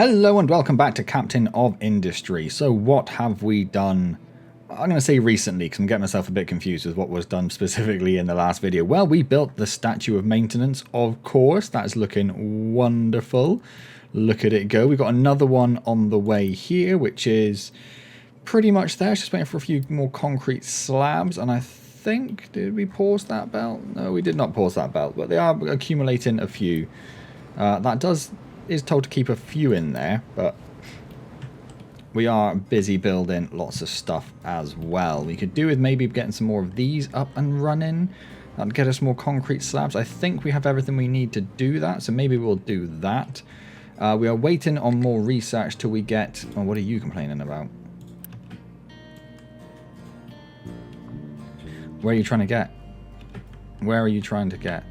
Hello and welcome back to Captain of Industry. So what have we done? I'm going to say recently because I'm getting myself a bit confused with what was done specifically in the last video. Well, we built the statue of maintenance, of course. That is looking wonderful. Look at it go. We've got another one on the way here, which is pretty much there. Just waiting for a few more concrete slabs. And I think, did we pause that belt? No, we did not pause that belt, but they are accumulating a few. That is told to keep a few in there, but we are busy building lots of stuff as well. We could do with maybe getting some more of these up and running. That'd get us more concrete slabs. I think we have everything we need to do that, so maybe we'll do that. We are waiting on more research till we get... Oh, what are you complaining about? Where are you trying to get? Where are you trying to get?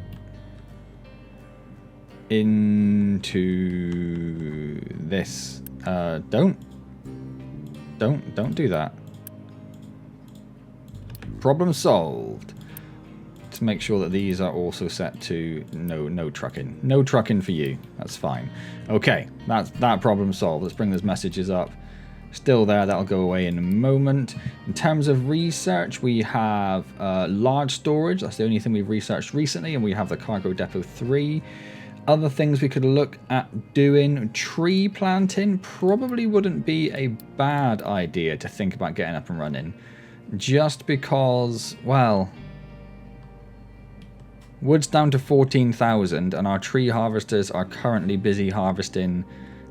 Into this. Don't do that. Problem solved. To make sure that these are also set to no trucking. No trucking for you. That's fine. Okay, that's that problem solved. Let's bring those messages up. Still there, that'll go away in a moment. In terms of research, we have large storage. That's the only thing we've researched recently, and we have the cargo depot 3. Other things we could look at doing, tree planting probably wouldn't be a bad idea to think about getting up and running. Just because, well, wood's down to 14,000 and our tree harvesters are currently busy harvesting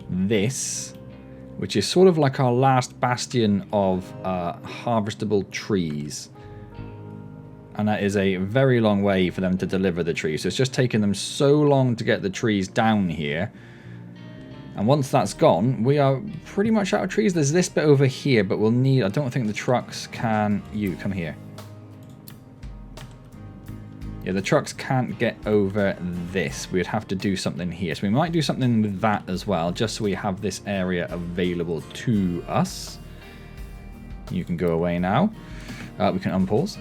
this, which is sort of like our last bastion of harvestable trees. And that is a very long way for them to deliver the trees. So it's just taken them so long to get the trees down here. And once that's gone, we are pretty much out of trees. There's this bit over here, but we'll need... I don't think the trucks can... You, come here. Yeah, the trucks can't get over this. We'd have to do something here. So we might do something with that as well, just so we have this area available to us. You can go away now. We can unpause.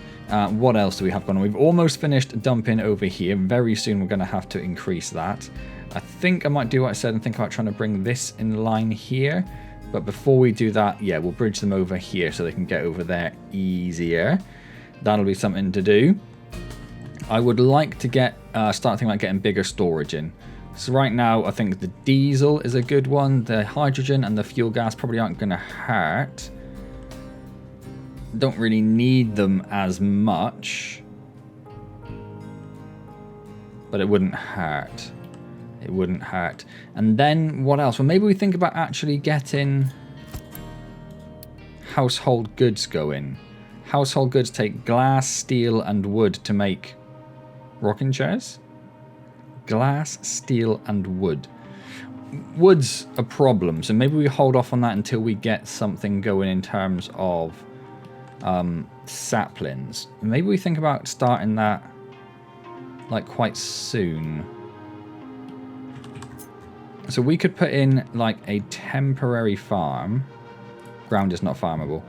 What else do we have going on? We've almost finished dumping over here. Very soon we're going to have to increase that. I think I might do what I said and think about trying to bring this in line here. But before we do that, yeah, we'll bridge them over here so they can get over there easier. That'll be something to do. I would like to get start thinking about getting bigger storage in. So right now, I think the diesel is a good one. The hydrogen and the fuel gas probably aren't going to hurt. Don't really need them as much, but it wouldn't hurt. It wouldn't hurt. And then what else? Well, maybe we think about actually getting household goods going. Household goods take glass, steel, and wood to make rocking chairs. Glass, steel, and wood. Wood's a problem, so maybe we hold off on that until we get something going in terms of saplings. Maybe we think about starting that like quite soon. So we could put in like a temporary farm. Ground is not farmable.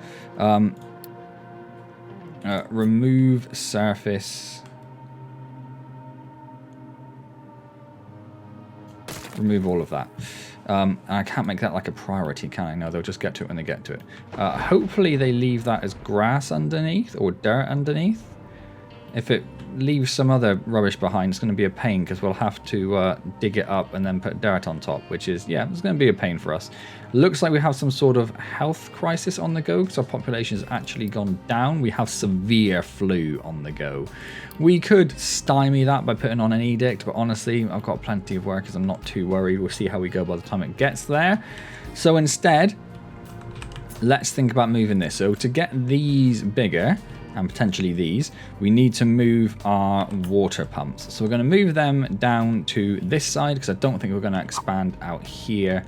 Remove surface. Remove all of that. I can't make that like a priority, can I? No, they'll just get to it when they get to it. Hopefully they leave that as grass underneath or dirt underneath. If it leaves some other rubbish behind, it's going to be a pain because we'll have to dig it up and then put dirt on top, which is, yeah, it's going to be a pain for us. Looks like we have some sort of health crisis on the go because our population has actually gone down. We have severe flu on the go. We could stymie that by putting on an edict, but honestly, I've got plenty of workers. I'm not too worried. We'll see how we go by the time it gets there. So instead, let's think about moving this. So to get these bigger, and potentially these, we need to move our water pumps. So we're going to move them down to this side because I don't think we're going to expand out here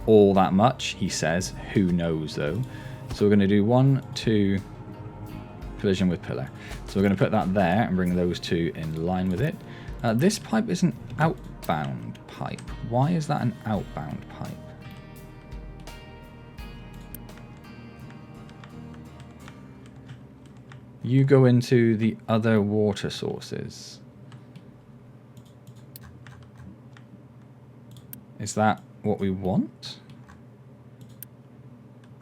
all that much, he says. Who knows though. So we're going to do 1, 2, collision with pillar. So we're going to put that there and bring those two in line with it. This pipe is an outbound pipe. Why is that an outbound pipe? You go into the other water sources. Is that what we want?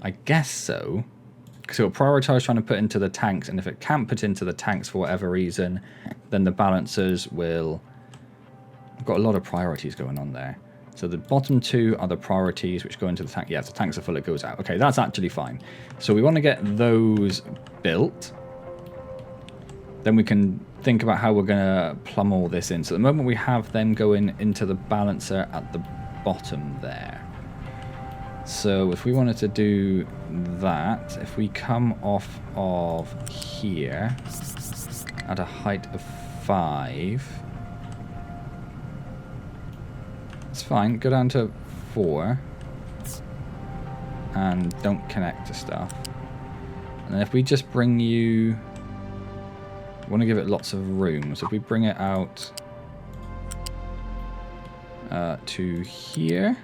I guess so. So it'll prioritise trying to put into the tanks, and if it can't put into the tanks for whatever reason, then the balancers will... I've got a lot of priorities going on there. So the bottom two are the priorities which go into the tank. Yeah, if the tanks are full, it goes out. Okay, that's actually fine. So we want to get those built. Then we can think about how we're going to plumb all this in. So at the moment we have them going into the balancer at the bottom there. So if we wanted to do that, if we come off of here at a height of 5, it's fine. Go down to 4 and don't connect to stuff. And then if we just bring you... I want to give it lots of room. So if we bring it out to here...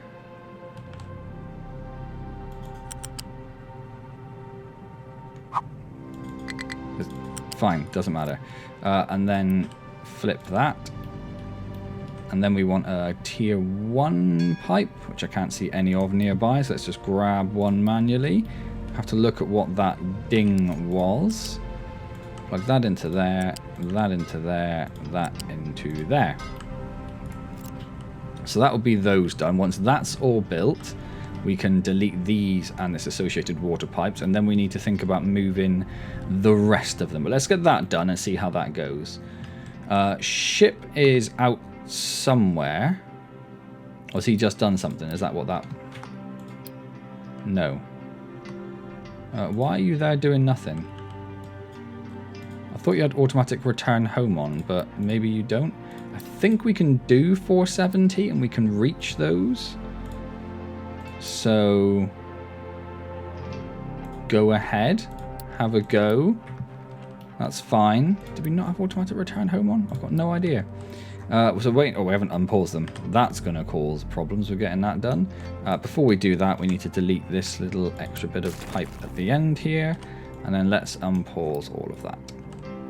Fine, doesn't matter. And then flip that. And then we want a tier 1 pipe, which I can't see any of nearby. So let's just grab one manually. Have to look at what that ding was. Plug that into there, that into there, that into there. So that will be those done. Once that's all built, we can delete these and this associated water pipes, and then we need to think about moving the rest of them. But let's get that done and see how that goes. Ship is out somewhere. Or has he just done something? Is that what that... No. Why are you there doing nothing? I thought you had automatic return home on, but maybe you don't. I think we can do 470 and we can reach those. So go ahead, have a go. That's fine. Did we not have automatic return home on? I've got no idea. So wait, oh, we haven't unpaused them. That's going to cause problems with getting that done. Before we do that, we need to delete this little extra bit of pipe at the end here, and then let's unpause all of that.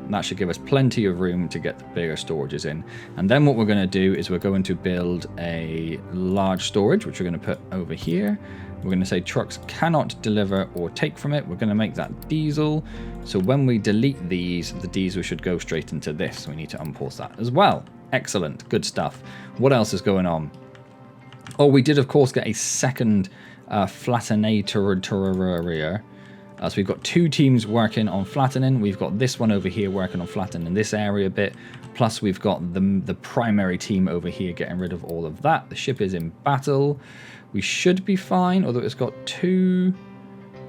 And that should give us plenty of room to get the bigger storages in. And then what we're going to do is we're going to build a large storage, which we're going to put over here. We're going to say trucks cannot deliver or take from it. We're going to make that diesel. So when we delete these, the diesel should go straight into this. So we need to unpause that as well. Excellent. Good stuff. What else is going on? Oh, we did, of course, get a second flattenator. So we've got 2 teams working on flattening. We've got this one over here working on flattening this area a bit. Plus we've got the primary team over here getting rid of all of that. The ship is in battle. We should be fine, although it's got 2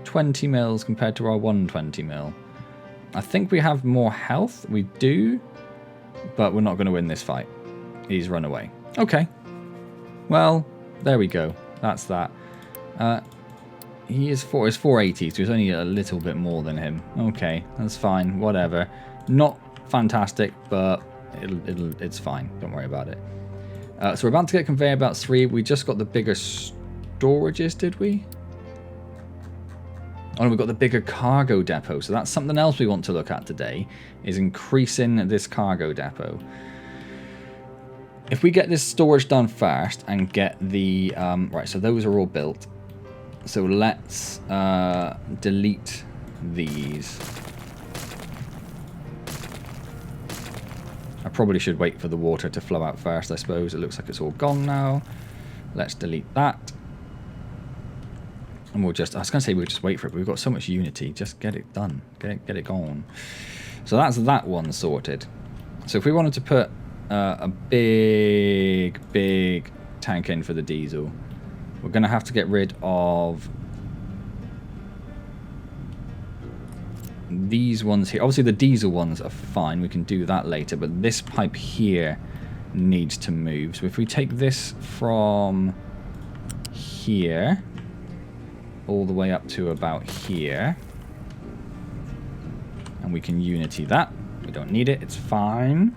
20 mils compared to our 120 mil. I think we have more health. We do, but we're not going to win this fight. He's run away. Okay. Well, there we go. That's that. He is 480, so he's only a little bit more than him. Okay, that's fine. Whatever. Not fantastic, but it's fine. Don't worry about it. So we're about to get conveyor belt 3. We just got the bigger storages, did we? Oh, no, we've got the bigger cargo depot. So that's something else we want to look at today, is increasing this cargo depot. If we get this storage done first and get the... right, so those are all built. So let's delete these. I probably should wait for the water to flow out first, I suppose. It looks like it's all gone now. Let's delete that. And we'll just, I was going to say we'll just wait for it, but we've got so much unity. Just get it done. Get it going. So that's that one sorted. So if we wanted to put a big tank in for the diesel, we're going to have to get rid of these ones here. Obviously the diesel ones are fine. We can do that later. But this pipe here needs to move. So if we take this from here all the way up to about here, and we can unity that. We don't need it. It's fine.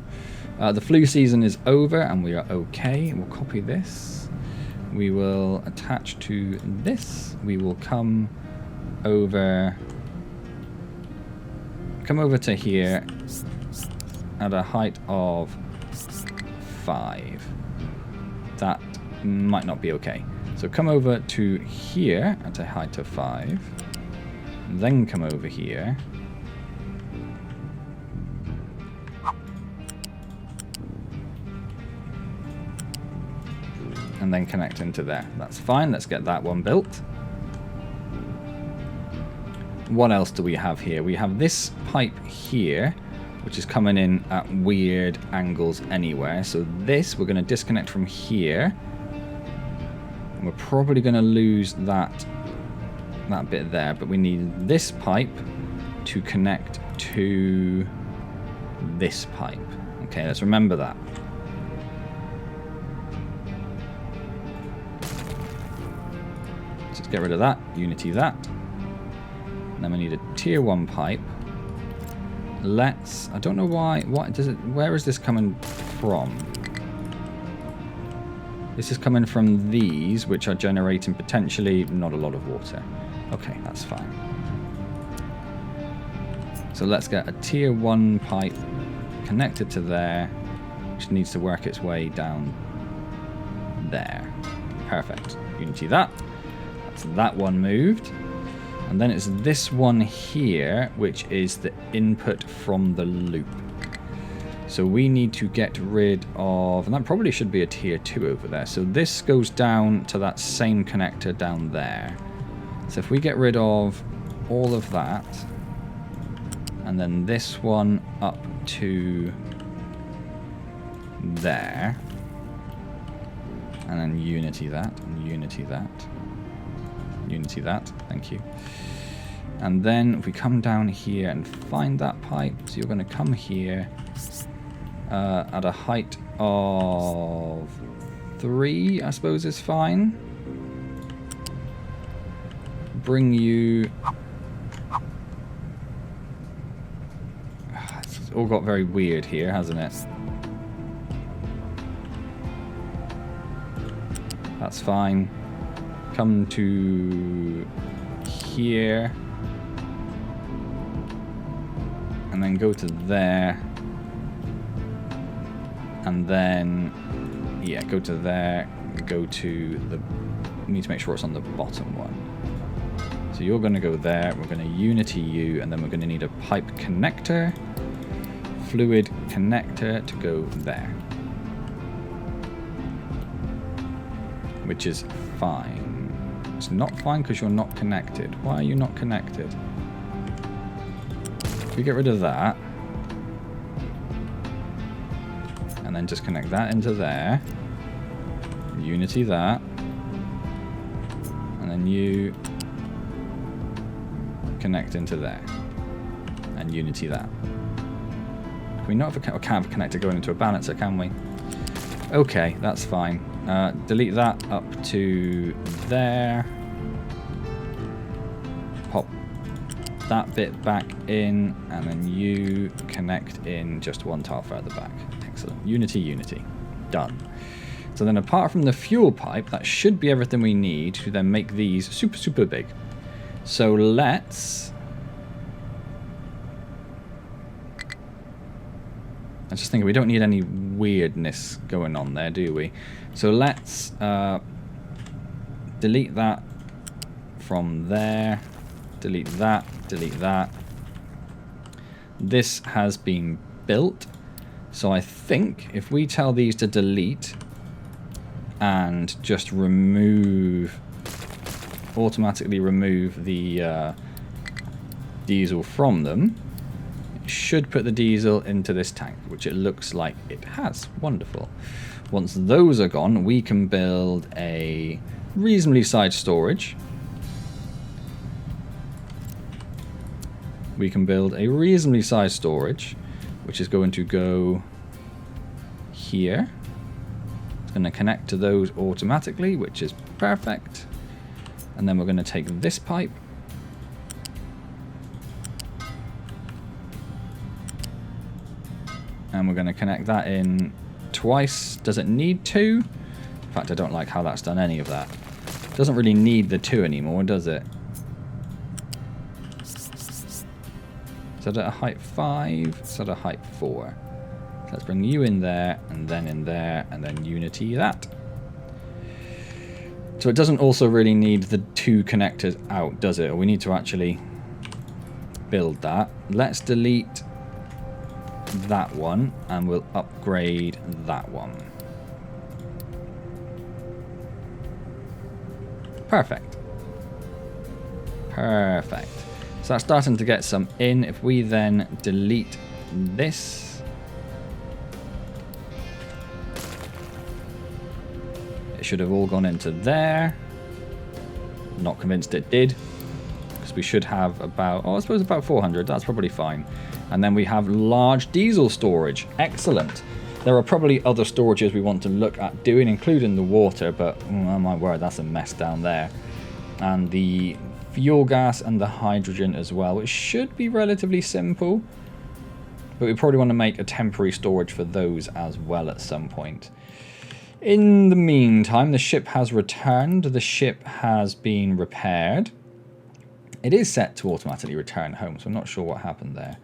The flu season is over and we are okay. We'll copy this. We will attach to this. We will come over to here at a height of 5. That might not be okay. So come over to here at a height of 5. Then come over here. And then connect into there. That's fine. Let's get that one built. What else do we have here? We have this pipe here, which is coming in at weird angles anywhere. So this, we're going to disconnect from here. And we're probably going to lose that bit there. But we need this pipe to connect to this pipe. Okay, let's remember that. Let's get rid of that, unity that. And then we need a tier 1 pipe. I don't know why, where is this coming from? This is coming from these, which are generating potentially not a lot of water. Okay, that's fine. So let's get a tier 1 pipe connected to there, which needs to work its way down there. Perfect. Unity that. That's that one moved. And then it's this one here, which is the input from the loop. So we need to get rid of, and that probably should be a tier 2 over there. So this goes down to that same connector down there. So if we get rid of all of that, and then this one up to there, and then unity that, and unity that. Unity that, thank you. And then if we come down here and find that pipe, so you're going to come here at a height of 3, I suppose is fine. Bring you... It's all got very weird here, hasn't it? That's fine. Come to here and then go to there, and then yeah, go to there, go to the, we need to make sure it's on the bottom one. So you're going to go there, we're going to unity you, and then we're going to need a pipe connector, fluid connector to go there, which is fine. It's not fine because you're not connected. Why are you not connected? If we get rid of that, and then just connect that into there, unity that, and then you connect into there, and unity that. Can we not have a connector going into a balancer, can we? Okay, that's fine. Delete that up to there. Pop that bit back in, and then you connect in just one tile further back. Excellent. Unity, unity. Done. So then apart from the fuel pipe, that should be everything we need to then make these super, super big. So let's... I was just thinking we don't need any weirdness going on there, do we? So let's delete that from there. Delete that. Delete that. This has been built. So I think if we tell these to delete and just remove, automatically remove the diesel from them, should put the diesel into this tank, which it looks like it has. Wonderful. Once those are gone, we can build a reasonably sized storage. We can build a reasonably sized storage, which is going to go here. It's going to connect to those automatically, which is perfect. And then we're going to take this pipe, and we're going to connect that in twice. Does it need 2? In fact, I don't like how that's done any of that. It doesn't really need the 2 anymore, does it? Is that at a height 5? Is that a height 4? So let's bring you in there, and then unity that. So it doesn't also really need the 2 connectors out, does it? Or we need to actually build that. Let's delete that one and we'll upgrade that one. Perfect. Perfect. So that's starting to get some in. If we then delete this, it should have all gone into there. Not convinced it did, because we should have about, I suppose about 400. That's probably fine. And then we have large diesel storage. Excellent. There are probably other storages we want to look at doing, including the water, but oh my word, that's a mess down there. And the fuel gas and the hydrogen as well, which should be relatively simple. But we probably want to make a temporary storage for those as well at some point. In the meantime, the ship has returned. The ship has been repaired. It is set to automatically return home, so I'm not sure what happened there.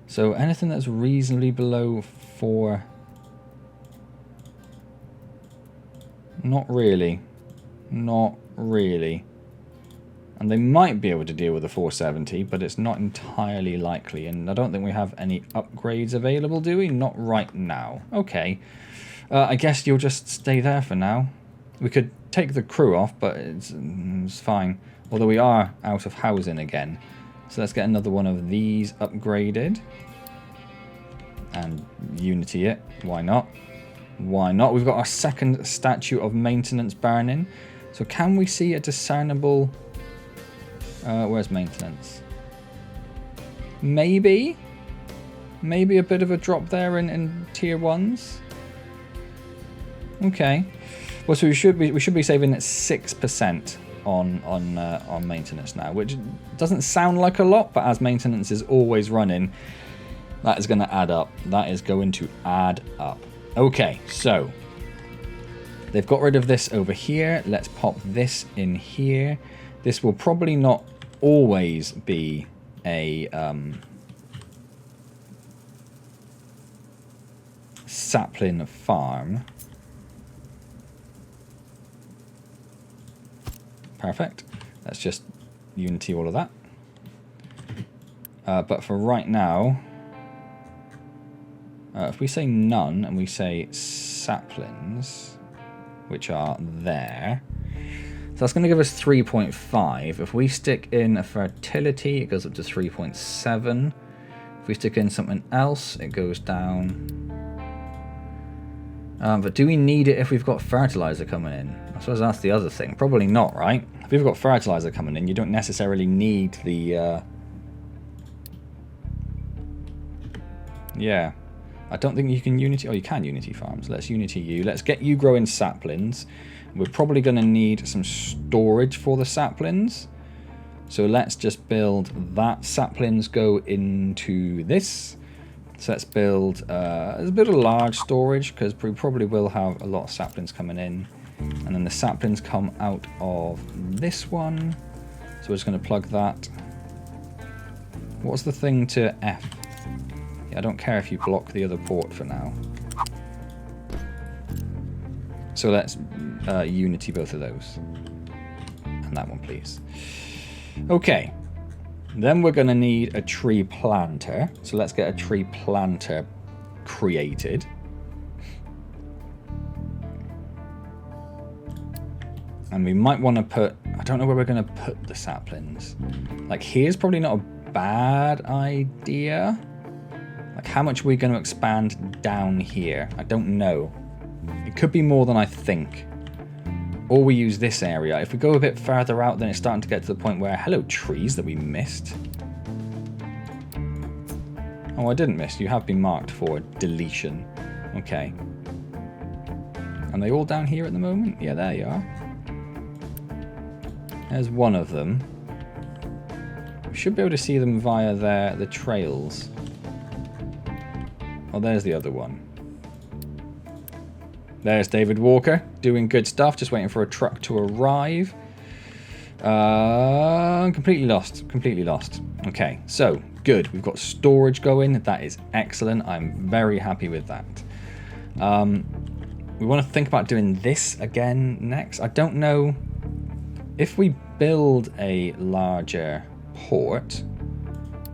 So anything that's reasonably below 4... Not really. Not really. And they might be able to deal with the 470, but it's not entirely likely. And I don't think we have any upgrades available, do we? Not right now. Okay. I guess you'll just stay there for now. We could take the crew off, but it's fine. Although we are out of housing again. So let's get another one of these upgraded. And Unity it. Why not? Why not? We've got our second statue of maintenance burning. So can we see a discernible... where's maintenance? Maybe? Maybe a bit of a drop there in tier 1s? Okay. Well, so we should be saving 6% on maintenance now, which doesn't sound like a lot, but as maintenance is always running, that is going to add up. That is going to add up. Okay, so they've got rid of this over here. Let's pop this in here. This will probably not always be a sapling farm. Perfect. Let's just Unity all of that. But for right now, if we say none and we say saplings, which are there, so that's going to give us 3.5. If we stick in a fertility, it goes up to 3.7. If we stick in something else, it goes down. But do we need it if we've got fertilizer coming in? I suppose that's the other thing. Probably not, right? If we've got fertilizer coming in, you don't necessarily need the... Yeah. I don't think you can Unity... Oh, you can Unity farms. Let's Unity you. Let's get you growing saplings. We're probably going to need some storage for the saplings. So let's just build that. Saplings go into this. So let's build a bit of large storage, because we probably will have a lot of saplings coming in. And then the saplings come out of this one. So we're just going to plug that. What's the thing to F? Yeah, I don't care if you block the other port for now. So let's Unity both of those. And that one, please. Okay. Then we're going to need a tree planter. So let's get a tree planter created. And we might want to put... I don't know where we're going to put the saplings. Like, here's probably not a bad idea. Like, how much are we going to expand down here? I don't know. It could be more than I think. Or we use this area. If we go a bit further out, then it's starting to get to the point where... Hello, trees that we missed. Oh, I didn't miss. You have been marked for deletion. Okay. And they all down here at the moment? Yeah, there you are. There's one of them. We should be able to see them via the trails. Oh, there's the other one. There's David Walker, doing good stuff, just waiting for a truck to arrive. Completely lost, completely lost. Okay, so, good. We've got storage going. That is excellent. I'm very happy with that. we want to think about doing this again next. I don't know if we build a larger port,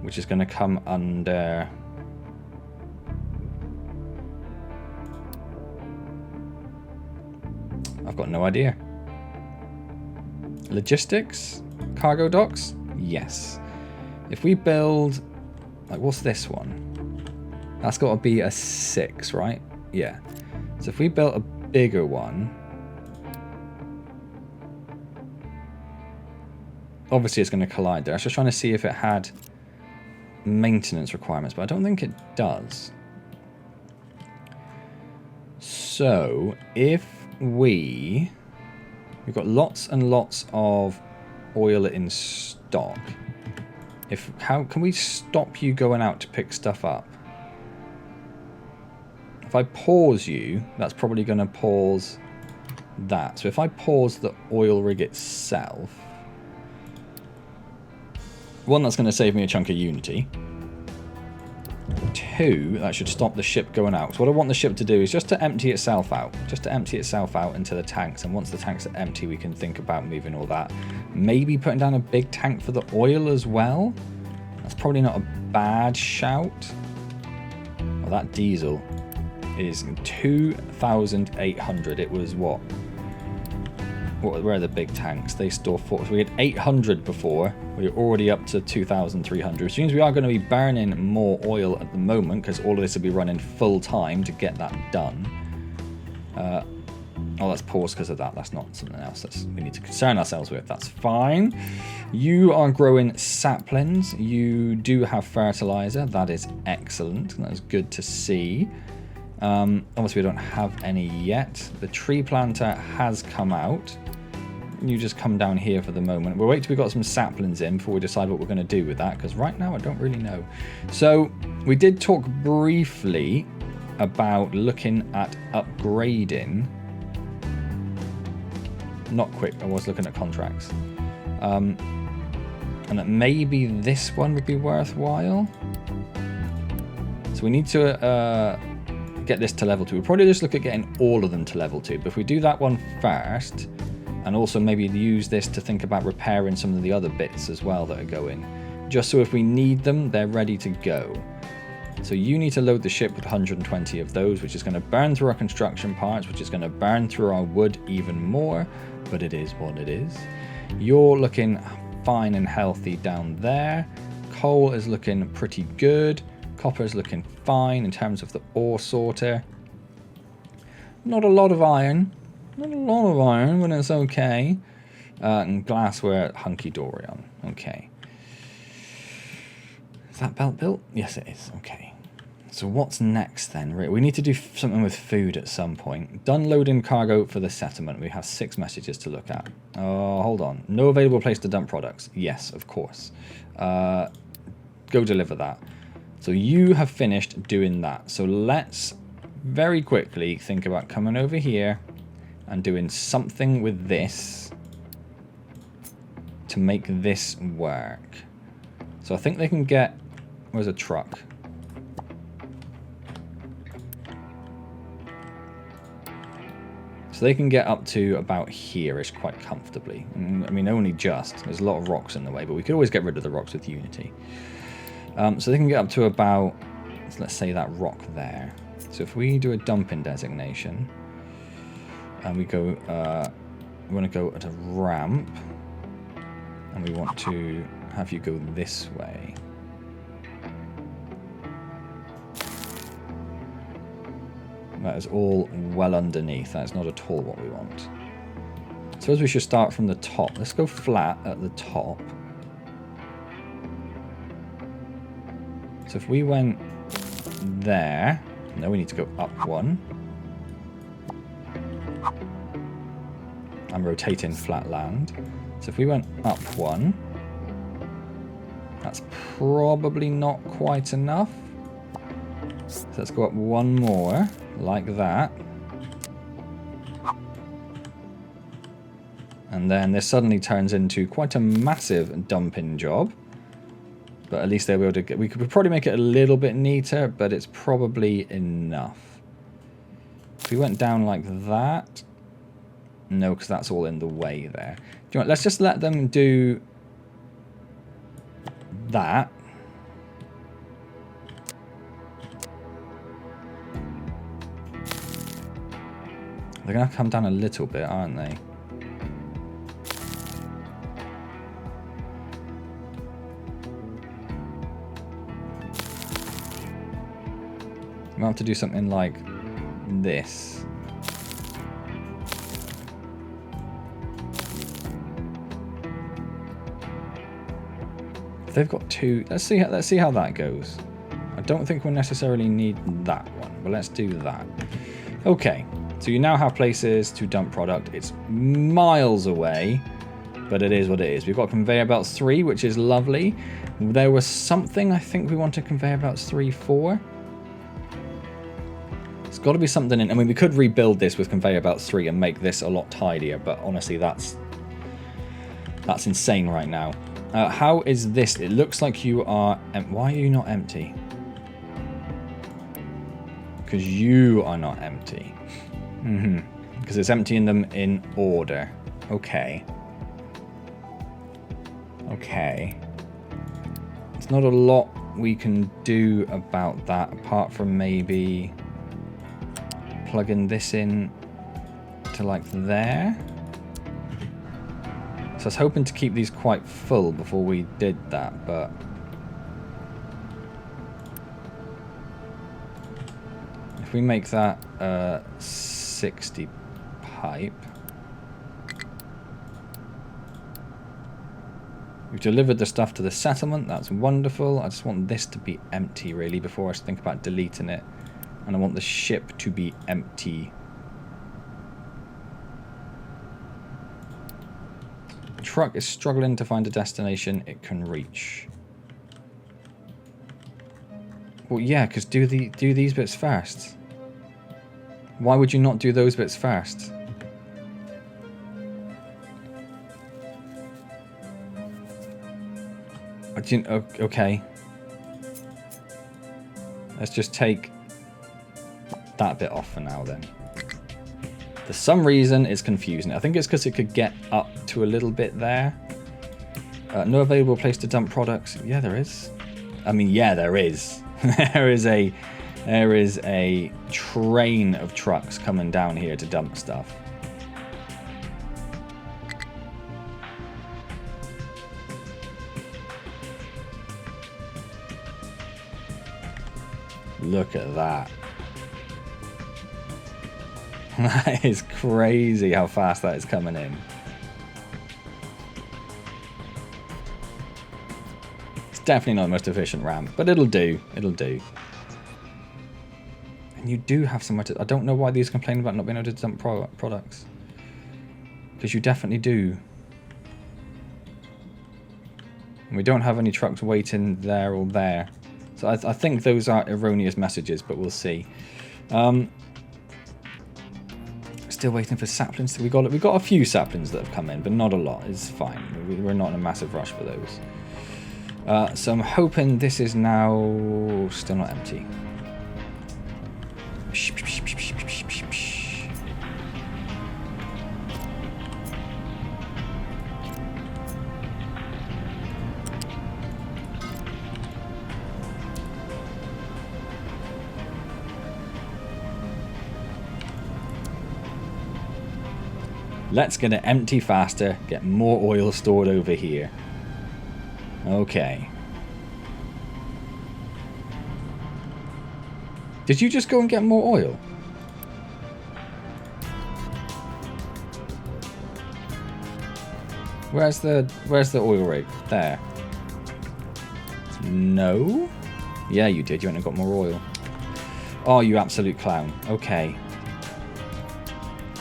which is going to come under... I've got no idea. Logistics? Cargo docks? Yes. If we build... Like, what's this one? That's got to be a 6, right? Yeah. So if we built a bigger one... Obviously it's going to collide there. I was just trying to see if it had maintenance requirements, but I don't think it does. So if we've got lots and lots of oil in stock. How can we stop you going out to pick stuff up? If I pause you, that's probably going to pause that. So if I pause the oil rig itself, one, that's going to save me a chunk of Unity. Two, that should stop the ship going out. So what I want the ship to do is just to empty itself out. Just to empty itself out into the tanks. And once the tanks are empty, we can think about moving all that. Maybe putting down a big tank for the oil as well. That's probably not a bad shout. Well, that diesel is 2,800. It was what? Where are the big tanks? They store 4. So we had 800 before. We're already up to 2,300. Which means we are going to be burning more oil at the moment, because all of this will be running full time to get that done. Oh, let's pause because of that. That's not something else we need to concern ourselves with. That's fine. You are growing saplings. You do have fertilizer. That is excellent. That is good to see. Obviously, we don't have any yet. The tree planter has come out. You just come down here for the moment. We'll wait till we've got some saplings in before we decide what we're going to do with that, because right now I don't really know. So we did talk briefly about looking at upgrading. Not quick, I was looking at contracts. And that maybe this one would be worthwhile. So we need to get this to level 2. We'll probably just look at getting all of them to level 2. But if we do that one first, and also maybe use this to think about repairing some of the other bits as well that are going, just so if we need them, they're ready to go. So you need to load the ship with 120 of those, which is going to burn through our construction parts, which is going to burn through our wood even more, but it is what it is. You're looking fine and healthy down there. Coal is looking pretty good. Copper is looking fine in terms of the ore sorter. Not a lot of iron. Not a lot of iron, but it's okay. And glassware, hunky-dory on. Okay. Is that belt built? Yes, it is. Okay. So what's next then? We need to do something with food at some point. Done loading cargo for the settlement. We have 6 messages to look at. Oh, hold on. No available place to dump products. Yes, of course. Go deliver that. So you have finished doing that. So let's very quickly think about coming over here and doing something with this to make this work. So I think they can get... Where's a truck? So they can get up to about here-ish quite comfortably. I mean, only just. There's a lot of rocks in the way, but we could always get rid of the rocks with Unity. So they can get up to about, let's say, that rock there. So if we do a dumping designation, and we go, we want to go at a ramp, and we want to have you go this way. That is all well underneath. That is not at all what we want. I suppose we should start from the top. Let's go flat at the top. So if we went there, no, we need to go up one. I'm rotating flat land. So if we went up one, that's probably not quite enough. So let's go up one more, like that. And then this suddenly turns into quite a massive dumping job. But at least they'll be able to get... We could probably make it a little bit neater, but it's probably enough. If we went down like that... No, because that's all in the way there. Do you want, let's just let them do that. They're going to come down a little bit, aren't they? We'll have to do something like this. They've got two. Let's see how that goes. I don't think we'll necessarily need that one, but let's do that. Okay, so you now have places to dump product. It's miles away, but it is what it is. We've got conveyor belts 3, which is lovely. There was something I think we wanted conveyor belts 3 for. It's got to be something in. I mean, we could rebuild this with conveyor belts 3 and make this a lot tidier, but honestly, that's insane right now. How is this? It looks like you are... Why are you not empty? Because you are not empty. Because it's emptying them in order. Okay. Okay. There's not a lot we can do about that, apart from maybe plugging this in to like there. So I was hoping to keep these quite full before we did that, but... If we make that 60 pipe... We've delivered the stuff to the settlement, that's wonderful. I just want this to be empty, really, before I think about deleting it. And I want the ship to be empty. Truck is struggling to find a destination it can reach. Well, yeah, because do these bits first. Why would you not do those bits first? Okay. Let's just take that bit off for now then. For some reason, it's confusing. I think it's because it could get up to a little bit there. No available place to dump products. Yeah, there is. I mean, yeah, there is. there is a train of trucks coming down here to dump stuff. Look at that. That is crazy how fast that is coming in. It's definitely not the most efficient ramp, but it'll do. It'll do. And you do have somewhere to... I don't know why these complain about not being able to dump products. Because you definitely do. And we don't have any trucks waiting there or there. So I think those are erroneous messages, but we'll see. Still waiting for saplings. We got a few saplings that have come in, but not a lot. It's fine. We're not in a massive rush for those. So I'm hoping this is now still not empty. Let's get it empty faster, get more oil stored over here. Okay. Did you just go and get more oil? Where's the oil rig? There. No? Yeah, you did. You went and got more oil. Oh, you absolute clown. Okay.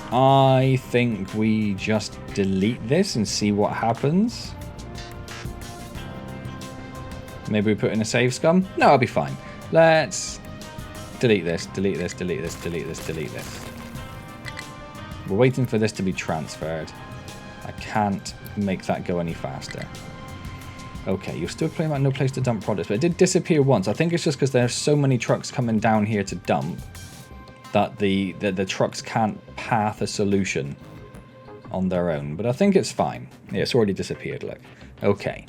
I think we just delete this and see what happens. Maybe we put in a save scum? No, I'll be fine. Let's delete this, delete this, delete this, delete this, delete this. We're waiting for this to be transferred. I can't make that go any faster. Okay, you're still playing about no place to dump products, but it did disappear once. I think it's just because there's so many trucks coming down here to dump that the trucks can't path a solution on their own. But I think it's fine. Yeah, it's already disappeared, look. Okay.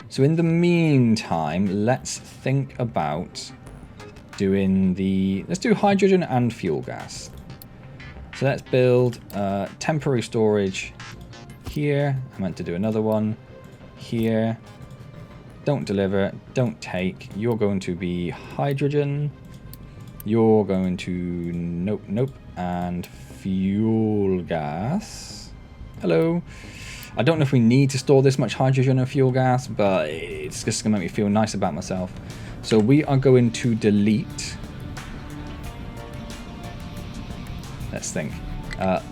So in the meantime, let's think about doing let's do hydrogen and fuel gas. So let's build temporary storage here. I meant to do another one here. Don't deliver, don't take. You're going to be hydrogen. You're going to, nope, and fuel gas. Hello. I don't know if we need to store this much hydrogen or fuel gas, but it's just going to make me feel nice about myself. So we are going to delete, let's think,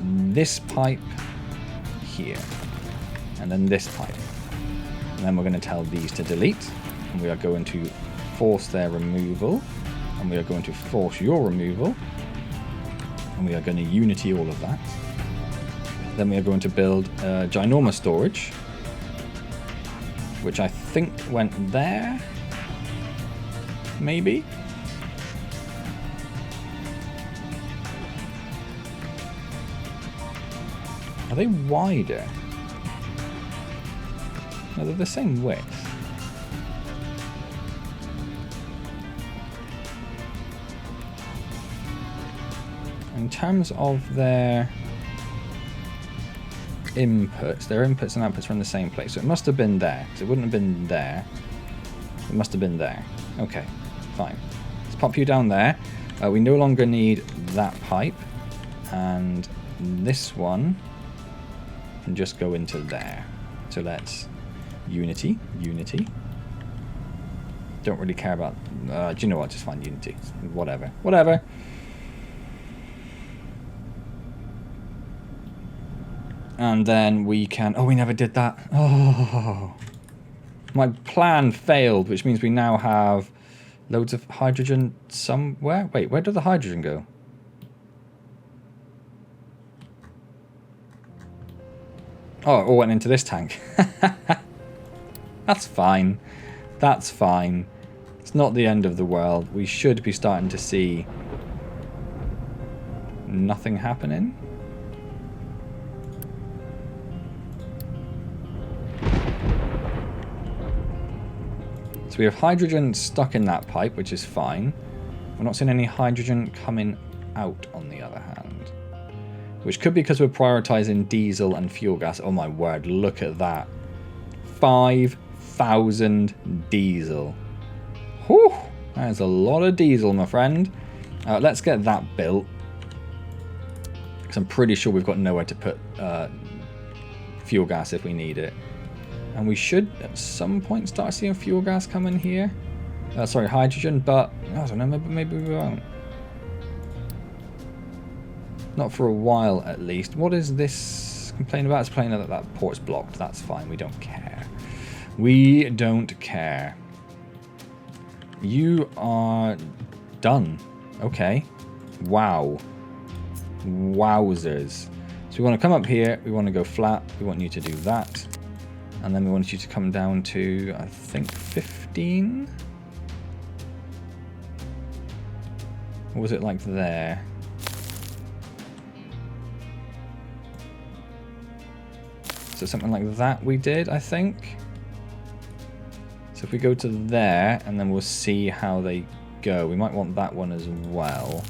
this pipe here, and then this pipe. And then we're going to tell these to delete, and we are going to force their removal, and we are going to force your removal, and we are going to unity all of that. Then we are going to build ginormous storage, which I think went there, maybe? Are they wider? No, they're the same width. In terms of their inputs and outputs are in the same place. So it must have been there. So it wouldn't have been there. It must have been there. Okay, fine. Let's pop you down there. We no longer need that pipe. And this one can just go into there. So let's unity. Don't really care about... do you know what? Just find unity. Whatever. And then we can... Oh, we never did that. Oh. My plan failed, which means we now have loads of hydrogen somewhere. Wait, where did the hydrogen go? Oh, it all went into this tank. That's fine. That's fine. It's not the end of the world. We should be starting to see nothing happening. So we have hydrogen stuck in that pipe, which is fine. We're not seeing any hydrogen coming out on the other hand. Which could be because we're prioritizing diesel and fuel gas. Oh my word, look at that. 5,000 diesel. Whew, that is a lot of diesel, my friend. Let's get that built. Because I'm pretty sure we've got nowhere to put fuel gas if we need it. And we should, at some point, start seeing fuel gas come in here. Sorry, hydrogen, but I don't know, maybe we won't. Not for a while, at least. What is this complaint about? It's complaining that that port's blocked. That's fine. We don't care. We don't care. You are done. Okay. Wow. Wowzers. So we want to come up here. We want to go flat. We want you to do that. And then we want you to come down to, I think, 15? Or was it like there? So something like that we did, I think. So if we go to there, and then we'll see how they go. We might want that one as well.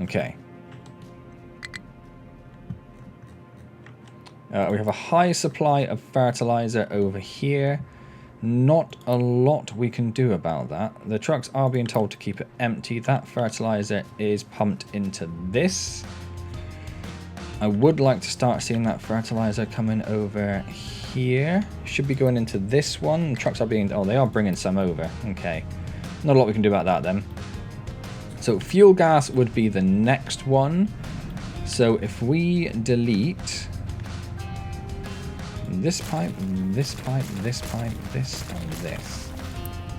Okay. We have a high supply of fertilizer over here. Not a lot we can do about that. The trucks are being told to keep it empty. That fertilizer is pumped into this. I would like to start seeing that fertilizer coming over here. Should be going into this one. The trucks are being... Oh, they are bringing some over. Okay. Not a lot we can do about that then. So fuel gas would be the next one. So if we delete... this pipe, this pipe, this pipe, this, and this.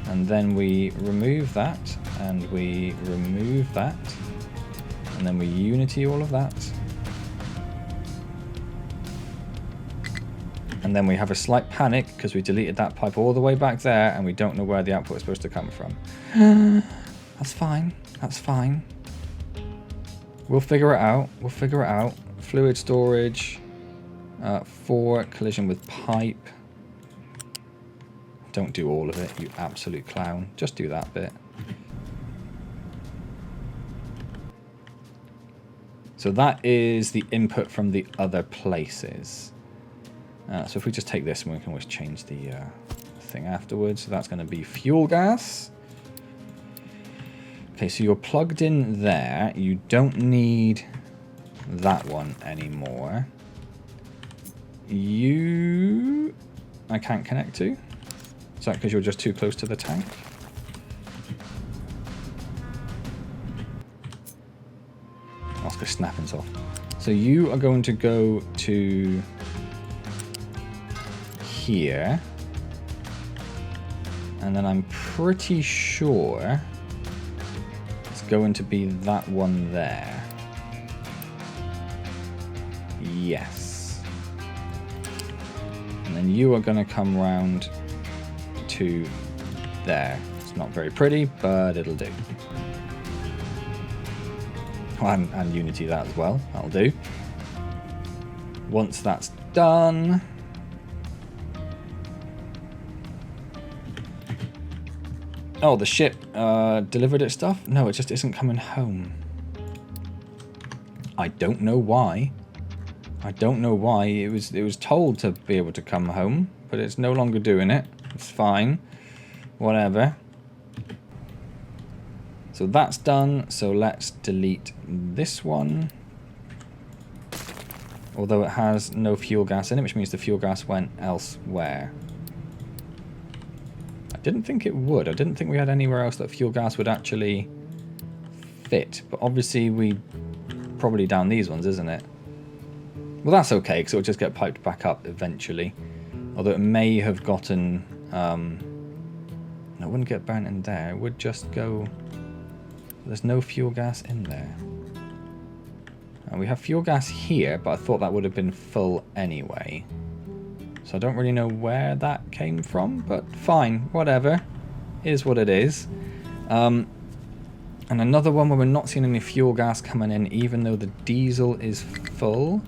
And then we remove that, and we remove that, and then we unity all of that. And then we have a slight panic because we deleted that pipe all the way back there and we don't know where the output is supposed to come from. That's fine. That's fine. We'll figure it out. We'll figure it out. Fluid storage. 4, collision with pipe. Don't do all of it, you absolute clown. Just do that bit. So that is the input from the other places. So if we just take this, and we can always change the thing afterwards. So that's going to be fuel gas. Okay, so you're plugged in there. You don't need that one anymore. You... I can't connect to. Is that because you're just too close to the tank? Oscar's snapping off. So you are going to go to here. And then I'm pretty sure it's going to be that one there. Yes. And then you are going to come round to there. It's not very pretty, but it'll do. And Unity that as well. That'll do. Once that's done... Oh, the ship delivered its stuff? No, it just isn't coming home. I don't know why. I don't know why. It was told to be able to come home, but it's no longer doing it. It's fine. Whatever. So that's done. So let's delete this one. Although it has no fuel gas in it, which means the fuel gas went elsewhere. I didn't think it would. I didn't think we had anywhere else that fuel gas would actually fit. But obviously we probably down these ones, isn't it? Well, that's okay, because it'll just get piped back up eventually. Although it may have gotten... no, it wouldn't get burnt in there. It would just go... There's no fuel gas in there. And we have fuel gas here, but I thought that would have been full anyway. So I don't really know where that came from, but fine, whatever. Is what it is. And another one where we're not seeing any fuel gas coming in, even though the diesel is full.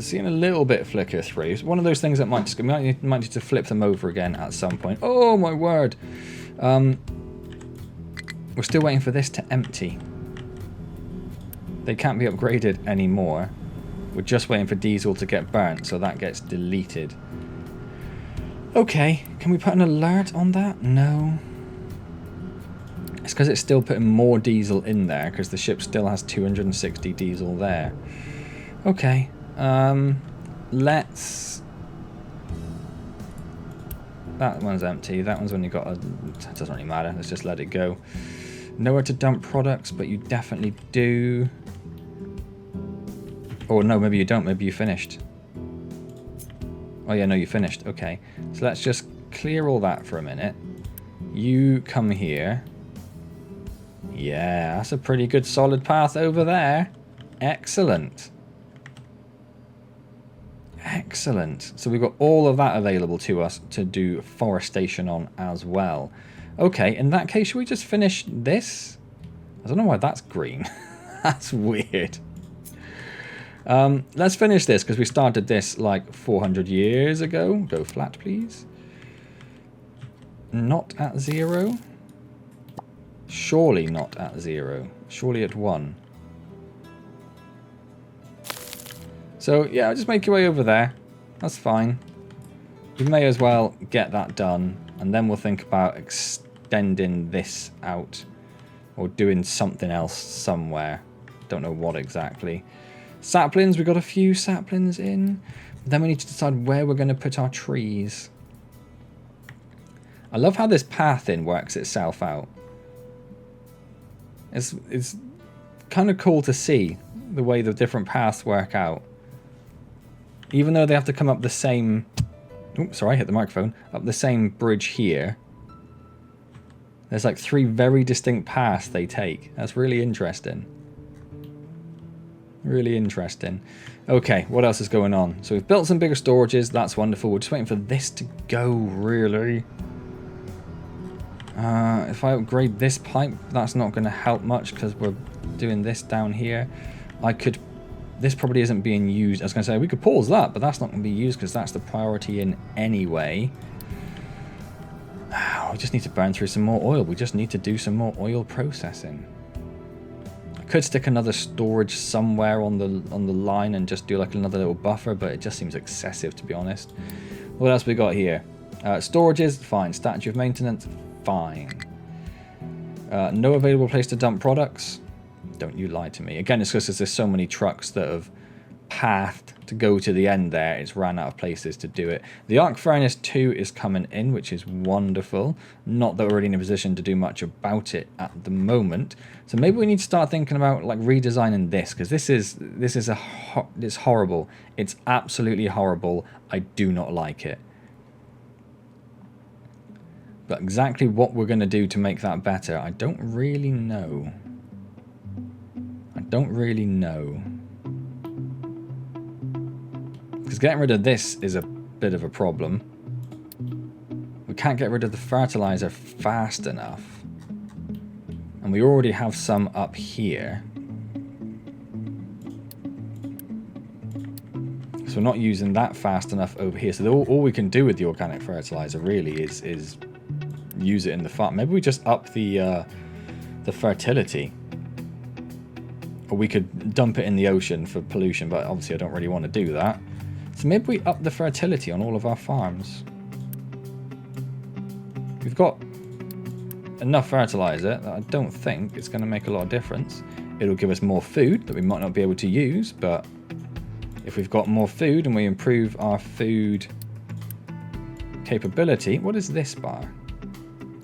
Seeing a little bit flicker through. It's one of those things that might need to flip them over again at some point. Oh my word! We're still waiting for this to empty. They can't be upgraded anymore. We're just waiting for diesel to get burnt, so that gets deleted. Okay, can we put an alert on that? No. It's because it's still putting more diesel in there, because the ship still has 260 diesel there. Okay. Let's... That one's empty. That one's only got a... It doesn't really matter. Let's just let it go. Nowhere to dump products, but you definitely do. Or no, maybe you don't. Maybe you finished. Oh yeah, no, you finished. Okay. So let's just clear all that for a minute. You come here. Yeah, that's a pretty good solid path over there. Excellent. Excellent. So we've got all of that available to us to do forestation on as well. Okay, in that case, should we just finish this? I don't know why that's green. That's weird. Let's finish this because we started this like 400 years ago. Go flat, please. Not at 0. Surely not at 0. Surely at 1. So, yeah, just make your way over there. That's fine. We may as well get that done. And then we'll think about extending this out. Or doing something else somewhere. Don't know what exactly. Saplings. We've got a few saplings in. Then we need to decide where we're going to put our trees. I love how this pathing works itself out. It's kind of cool to see the way the different paths work out. Even though they have to come up the same... Oops, sorry, I hit the microphone. Up the same bridge here. There's like 3 very distinct paths they take. That's really interesting. Really interesting. Okay, what else is going on? So we've built some bigger storages. That's wonderful. We're just waiting for this to go, really. If I upgrade this pipe, that's not going to help much because we're doing this down here. I could... This probably isn't being used. I was going to say, we could pause that, but that's not going to be used because that's the priority in anyway. We just need to burn through some more oil. We just need to do some more oil processing. I could stick another storage somewhere on the line and just do like another little buffer, but it just seems excessive, to be honest. What else we got here? Storages, fine. Statue of maintenance, fine. No available place to dump products. Don't you lie to me. Again, it's because there's so many trucks that have pathed to go to the end there. It's ran out of places to do it. The arc furnace 2 is coming in, which is wonderful. Not that we're really in a position to do much about it at the moment. So maybe we need to start thinking about like redesigning this, because it's horrible. It's absolutely horrible. I do not like it. But exactly what we're going to do to make that better, I don't really know. Don't really know. Because getting rid of this is a bit of a problem. We can't get rid of the fertilizer fast enough. And we already have some up here. So we're not using that fast enough over here. So all we can do with the organic fertilizer really is use it in the farm. Maybe we just up the fertility. Or we could dump it in the ocean for pollution, but obviously I don't really want to do that. So maybe we up the fertility on all of our farms. We've got enough fertilizer that I don't think it's going to make a lot of difference. It'll give us more food that we might not be able to use, but if we've got more food and we improve our food capability... What is this bar?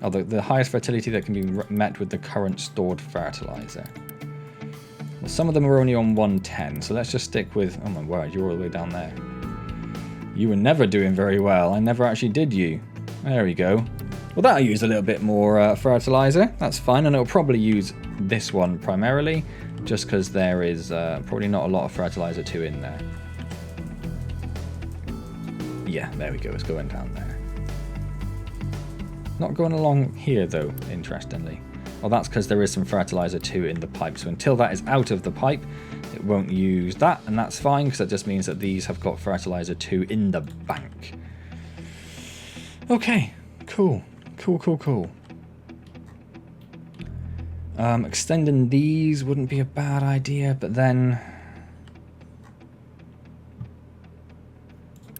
Oh, the highest fertility that can be met with the current stored fertilizer. Well, some of them are only on 110, so let's just stick with... Oh my word, you're all the way down there. You were never doing very well. I never actually did you. There we go. Well, that'll use a little bit more fertilizer. That's fine, and it'll probably use this one primarily, just because there is probably not a lot of fertilizer 2 in there. Yeah, there we go. It's going down there. Not going along here, though, interestingly. Well, that's because there is some fertilizer 2 in the pipe. So until that is out of the pipe, it won't use that. And that's fine, because that just means that these have got fertilizer 2 in the bank. Okay, cool. Cool. Extending these wouldn't be a bad idea, but then...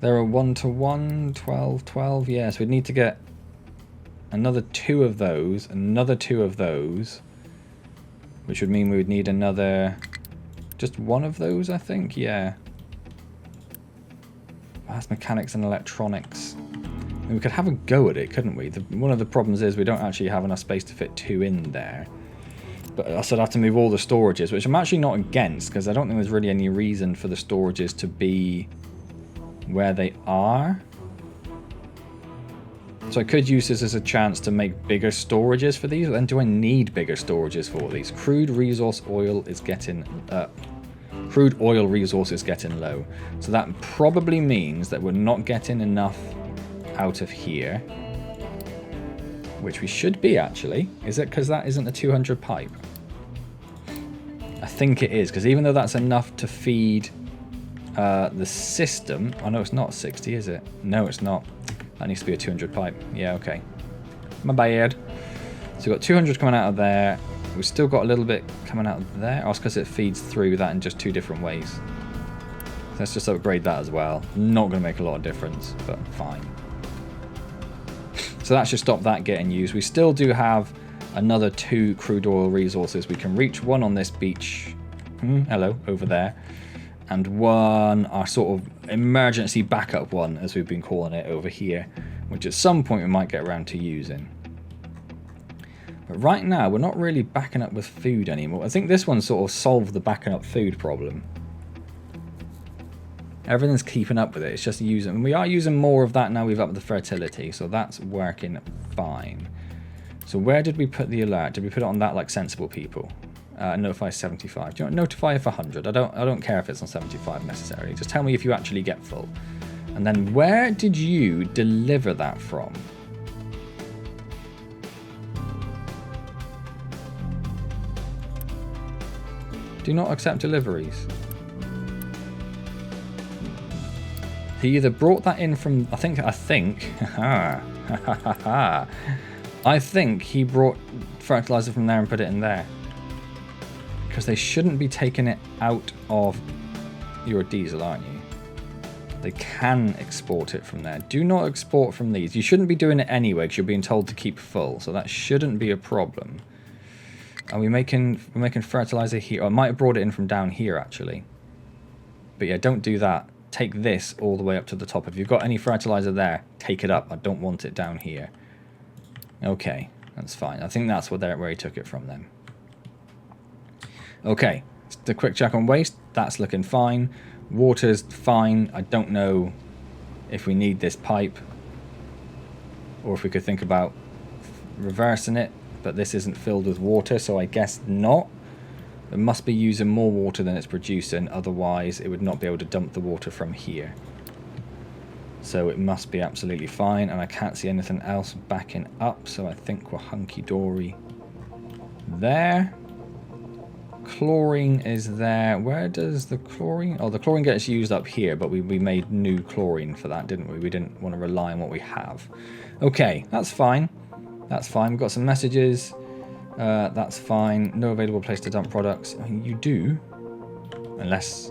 There are 1-to-1, 12. Yeah, so we'd need to get another 2 of those, another 2 of those, which would mean we would need another, just 1 of those, I think. Yeah. That's mechanics and electronics. I mean, we could have a go at it, couldn't we? One of the problems is we don't actually have enough space to fit 2 in there. But I said I have to move all the storages, which I'm actually not against, because I don't think there's really any reason for the storages to be where they are. So I could use this as a chance to make bigger storages for these. Then do I need bigger storages for these? Crude oil resource is getting low. So that probably means that we're not getting enough out of here. Which we should be, actually. Is it because that isn't a 200 pipe? I think it is, because even though that's enough to feed the system... Oh no, it's not 60, is it? No, it's not. That needs to be a 200 pipe. Yeah, okay. My bad. So we've got 200 coming out of there. We've still got a little bit coming out of there. Oh, it's because it feeds through that in just 2 different ways. So let's just upgrade that as well. Not going to make a lot of difference, but fine. So that should stop that getting used. We still do have another 2 crude oil resources we can reach. 1 on this beach. Hello, over there. And 1, our sort of emergency backup one, as we've been calling it, over here, which at some point we might get around to using. But right now, we're not really backing up with food anymore. I think this one sort of solved the backing up food problem. Everything's keeping up with it. It's just using... We are using more of that now we've upped the fertility, so that's working fine. So where did we put the alert? Did we put it on that, like, sensible people? Notify 75. Do you want notify if 100? I don't care if it's on 75 necessarily. Just tell me if you actually get full. And then where did you deliver that from? Do not accept deliveries. He either brought that in from, I think, I think he brought fertilizer from there and put it in there. Because they shouldn't be taking it out of your diesel, aren't you? They can export it from there. Do not export from these. You shouldn't be doing it anyway because you're being told to keep full. So that shouldn't be a problem. Are we making, we're making fertilizer here? Oh, I might have brought it in from down here actually. But yeah, don't do that. Take this all the way up to the top. If you've got any fertilizer there, take it up. I don't want it down here. Okay, that's fine. I think that's where he took it from then. Okay, the quick check on waste. That's looking fine. Water's fine. I don't know if we need this pipe or if we could think about reversing it, but this isn't filled with water, so I guess not. It must be using more water than it's producing, otherwise it would not be able to dump the water from here. So it must be absolutely fine, and I can't see anything else backing up, so I think we're hunky-dory there. Chlorine is there. Where does the chlorine... Oh, the chlorine gets used up here, but we made new chlorine for that, didn't we? We didn't want to rely on what we have. Okay, that's fine. That's fine. We've got some messages. That's fine. No available place to dump products. I mean, you do. Unless...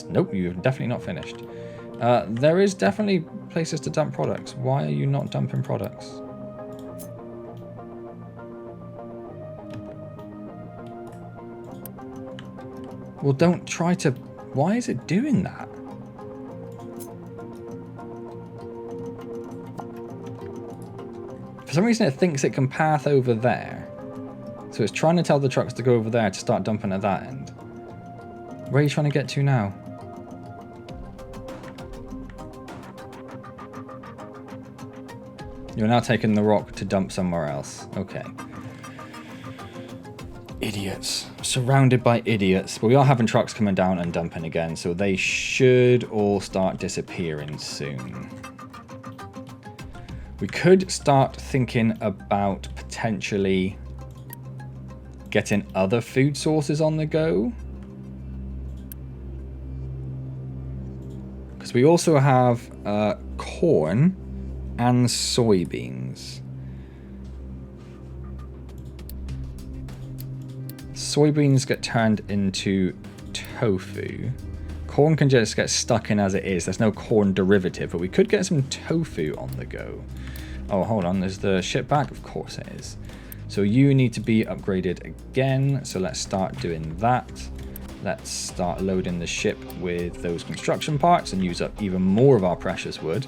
Nope, you've definitely not finished. There is definitely places to dump products. Why are you not dumping products? Well, don't try to... Why is it doing that? For some reason it thinks it can path over there. So it's trying to tell the trucks to go over there to start dumping at that end. Where are you trying to get to now? You're now taking the rock to dump somewhere else. Okay. Idiots. Surrounded by idiots. But we are having trucks coming down and dumping again, so they should all start disappearing soon. We could start thinking about potentially getting other food sources on the go. Because we also have corn and soybeans. Soybeans get turned into tofu. Corn can just get stuck in as it is. There's no corn derivative, but we could get some tofu on the go. Oh, hold on. There's the ship back. Of course it is. So you need to be upgraded again. So let's start doing that. Let's start loading the ship with those construction parts and use up even more of our precious wood.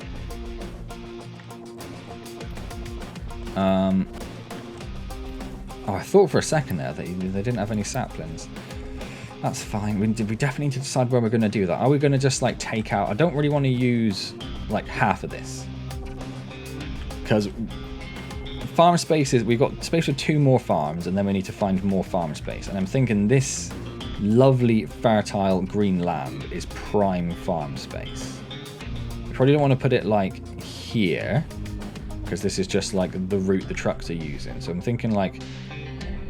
Oh, I thought for a second there that they didn't have any saplings. That's fine. We definitely need to decide where we're going to do that. Are we going to just like take out... I don't really want to use like half of this. Because farm spaces, we've got space for 2 more farms, and then we need to find more farm space. And I'm thinking this lovely, fertile green land is prime farm space. We probably don't want to put it like here, because this is just like the route the trucks are using. So I'm thinking like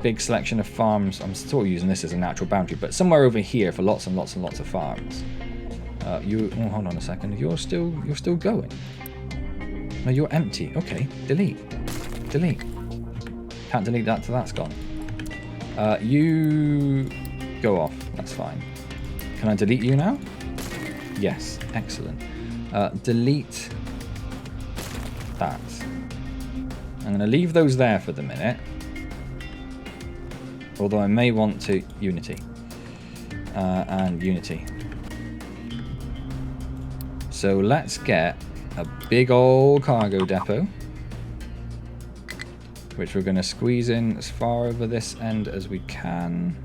big selection of farms. I'm sort of using this as a natural boundary, but somewhere over here for lots and lots and lots of farms. Oh, hold on a second. You're still going. No, you're empty. Okay, delete. Can't delete that till that's gone. You go off. That's fine. Can I delete you now? Yes, excellent. Delete that. I'm going to leave those there for the minute. Although I may want to... Unity. And Unity. So let's get a big old cargo depot. Which we're going to squeeze in as far over this end as we can.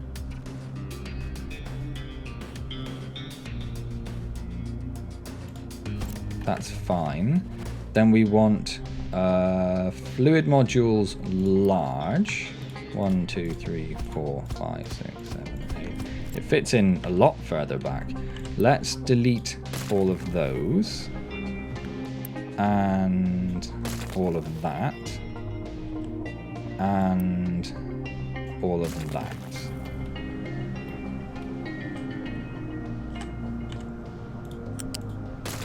That's fine. Then we want Fluid modules large. 1, 2, 3, 4, 5, 6, 7, 8. It fits in a lot further back. Let's delete all of those. And all of that. And all of that.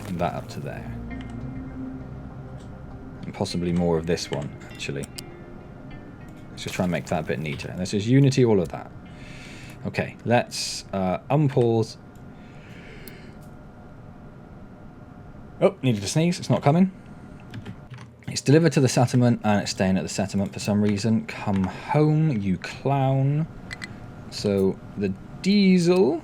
And that up to there. And possibly more of this one, actually. Let's just try and make that a bit neater. And this is Unity, all of that. Okay, let's unpause. Oh, needed to sneeze. It's not coming. It's delivered to the settlement and it's staying at the settlement for some reason. Come home, you clown. So the diesel,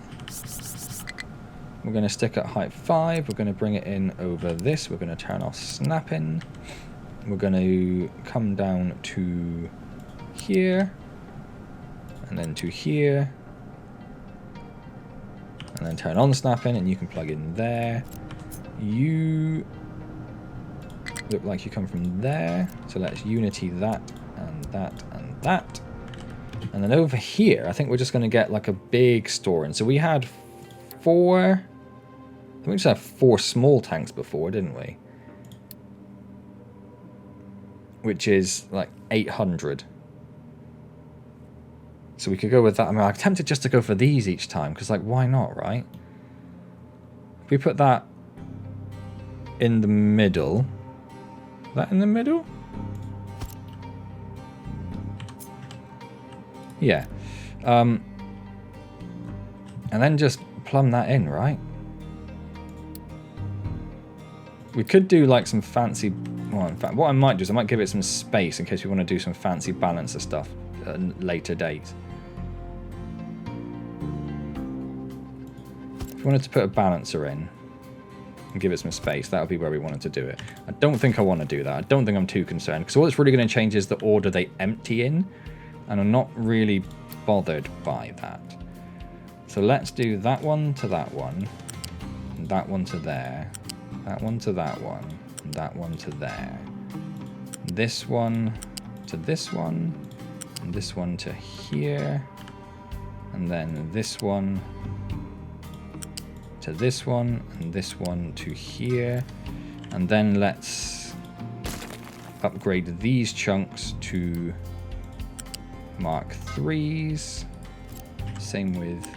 we're going to stick at height 5. We're going to bring it in over this. We're going to turn off snapping. We're going to come down to here. And then to here. And then turn on snapping and you can plug in there. You look like you come from there. So let's Unity that and that and that. And then over here, I think we're just going to get like a big storing. So we had 4... I think we just had 4 small tanks before, didn't we? Which is like 800. So we could go with that. I mean, I'm tempted just to go for these each time, because like, why not, right? If we put that in the middle. That in the middle? Yeah. And then just plumb that in, right? We could do like some fancy... Well, in fact, what I might do is I might give it some space in case we want to do some fancy balancer stuff at a later date. If we wanted to put a balancer in and give it some space, that would be where we wanted to do it. I don't think I want to do that. I don't think I'm too concerned, because all it's really going to change is the order they empty in, and I'm not really bothered by that. So let's do that one to that one, and that one to there, that one to that one, and that one to there. This one to this one, and this one to here, and then this one to this one, and this one to here. And then let's upgrade these chunks to Mark 3s. Same with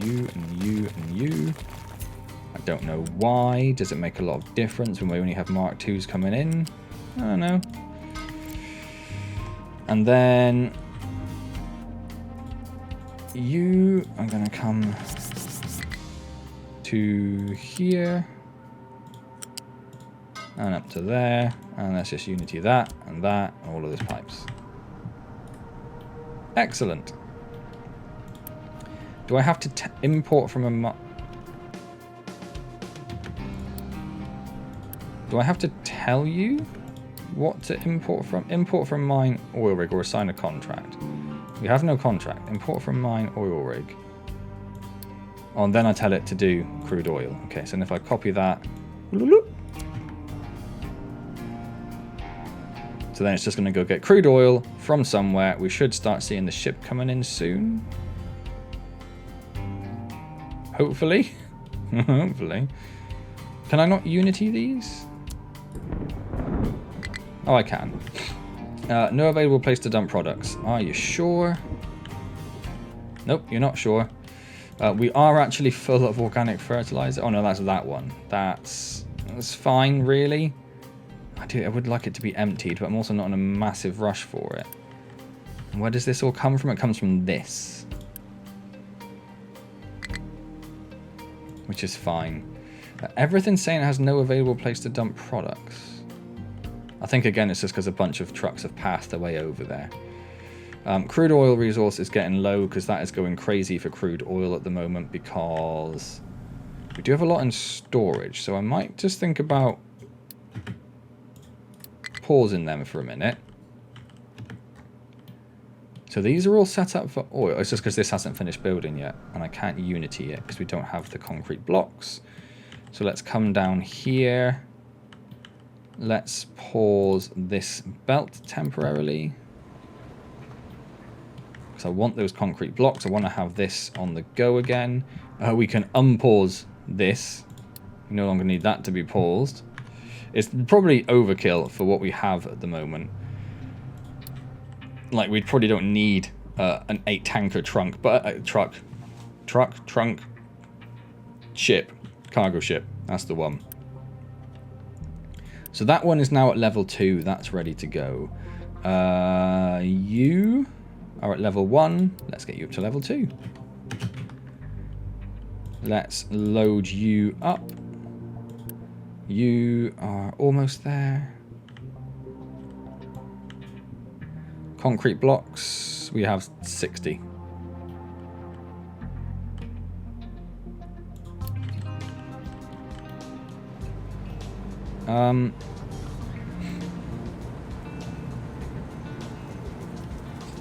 you and you and you. I don't know why. Does it make a lot of difference when we only have Mark 2s coming in? I don't know. And then you are going to come to here and up to there, and let's just Unity that and that and all of those pipes. Excellent. Do I have to import from a do I have to tell you what to import from? Import from mine oil rig or assign a contract. We have no contract. Import from mine oil rig. Oh, and then I tell it to do crude oil. Okay, so if I copy that. So then it's just going to go get crude oil from somewhere. We should start seeing the ship coming in soon. Hopefully. Hopefully. Can I not Unity these? Oh, I can. No available place to dump products. Are you sure? Nope, you're not sure. We are actually full of organic fertilizer. Oh no, that's that one. That's fine, really. I would like it to be emptied, but I'm also not in a massive rush for it. And where does this all come from? It comes from this. Which is fine. Everything's saying it has no available place to dump products. I think again it's just because a bunch of trucks have passed their way over there. Crude oil resource is getting low because that is going crazy for crude oil at the moment, because we do have a lot in storage. So I might just think about pausing them for a minute. So these are all set up for oil. It's just because this hasn't finished building yet, and I can't Unity it because we don't have the concrete blocks. So let's come down here Let's pause this belt temporarily. Because I want those concrete blocks. I want to have this on the go again. We can unpause this. We no longer need that to be paused. It's probably overkill for what we have at the moment. Like, we probably don't need an 8-tanker trunk, but trunk, ship, cargo ship. That's the one. So that one is now at level 2. That's ready to go. You are at level 1. Let's get you up to level 2. Let's load you up. You are almost there. Concrete blocks, we have 60.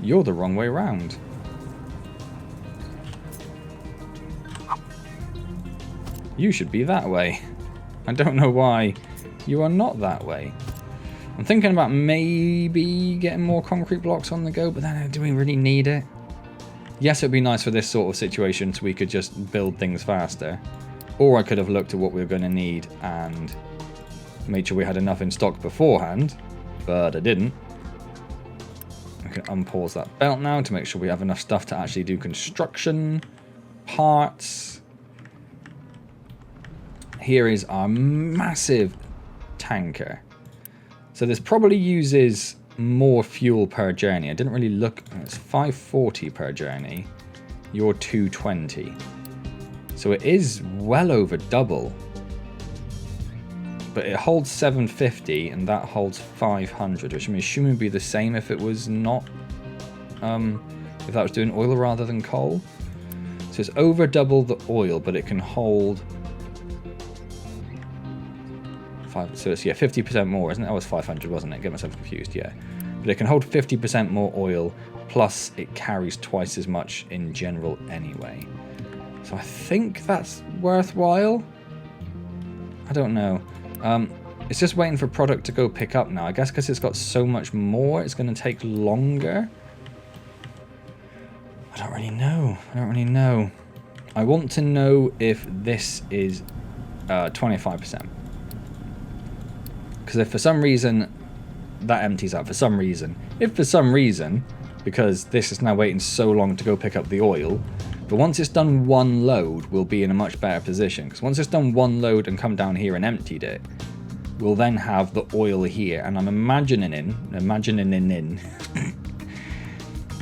You're the wrong way round. You should be that way. I don't know why you are not that way. I'm thinking about maybe getting more concrete blocks on the go, but then do we really need it? Yes, it would be nice for this sort of situation so we could just build things faster. Or I could have looked at what we were going to need and made sure we had enough in stock beforehand, but I didn't. I can unpause that belt now to make sure we have enough stuff to actually do construction, parts. Here is our massive tanker. So this probably uses more fuel per journey. I didn't really look. It's 540 per journey. You're 220. So it is well over double. But it holds 750 and that holds 500, which I'm assuming would be the same if it was not, if that was doing oil rather than coal. So it's over double the oil, but it can hold so it's, yeah, 50% more, isn't it? That was 500, wasn't it? Get myself confused, yeah. But it can hold 50% more oil, plus it carries twice as much in general anyway. So I think that's worthwhile. I don't know. It's just waiting for product to go pick up now. I guess because it's got so much more, it's going to take longer. I don't really know. I want to know if this is 25%. Because if for some reason that empties out, if for some reason, because this is now waiting so long to go pick up the oil, but once it's done one load, we'll be in a much better position. Because once it's done one load and come down here and emptied it, we'll then have the oil here. And I'm imagining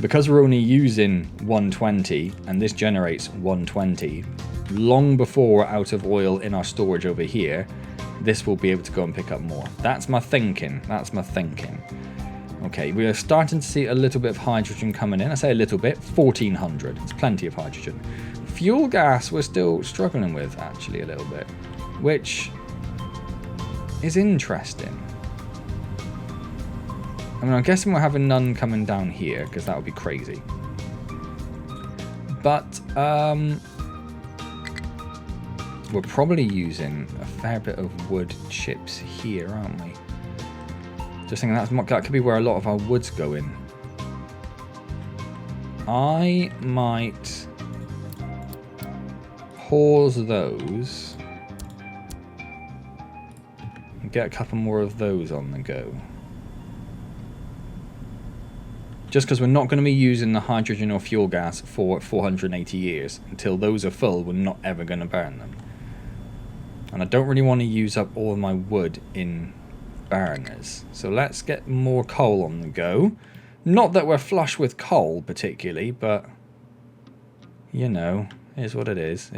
because we're only using 120 and this generates 120, long before we're out of oil in our storage over here, this will be able to go and pick up more. That's my thinking. Okay, we are starting to see a little bit of hydrogen coming in. I say a little bit, 1400. It's plenty of hydrogen. Fuel gas we're still struggling with, actually, a little bit, which is interesting. I mean, I'm guessing we're having none coming down here, because that would be crazy. But, we're probably using a fair bit of wood chips here, aren't we? Just thinking that could be where a lot of our wood's go in. I might pause those and get a couple more of those on the go. Just because we're not going to be using the hydrogen or fuel gas for 480 years. Until those are full, we're not ever going to burn them. And I don't really want to use up all of my wood in burners. So let's get more coal on the go. Not that we're flush with coal particularly, but you know, is what it is.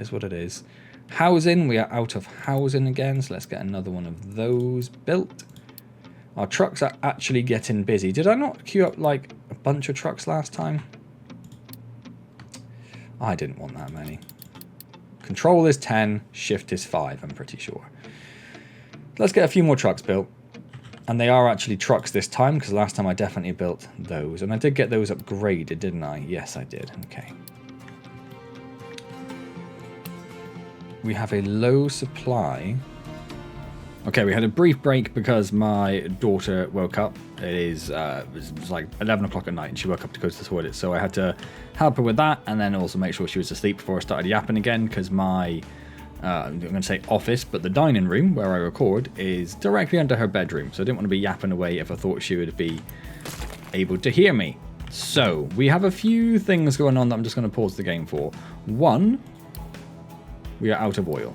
Housing, we are out of housing again, so let's get another one of those built. Our trucks are actually getting busy. Did I not queue up like a bunch of trucks last time? I didn't want that many. Control is 10, shift is 5, I'm pretty sure. Let's get a few more trucks built. And they are actually trucks this time, because last time I definitely built those. And I did get those upgraded, didn't I? Yes, I did. Okay. We have a low supply Okay, we had a brief break because my daughter woke up. It was like 11 o'clock at night and she woke up to go to the toilet. So I had to help her with that and then also make sure she was asleep before I started yapping again because my, I'm going to say office, but the dining room where I record is directly under her bedroom. So I didn't want to be yapping away if I thought she would be able to hear me. So we have a few things going on that I'm just going to pause the game for. One, we are out of oil.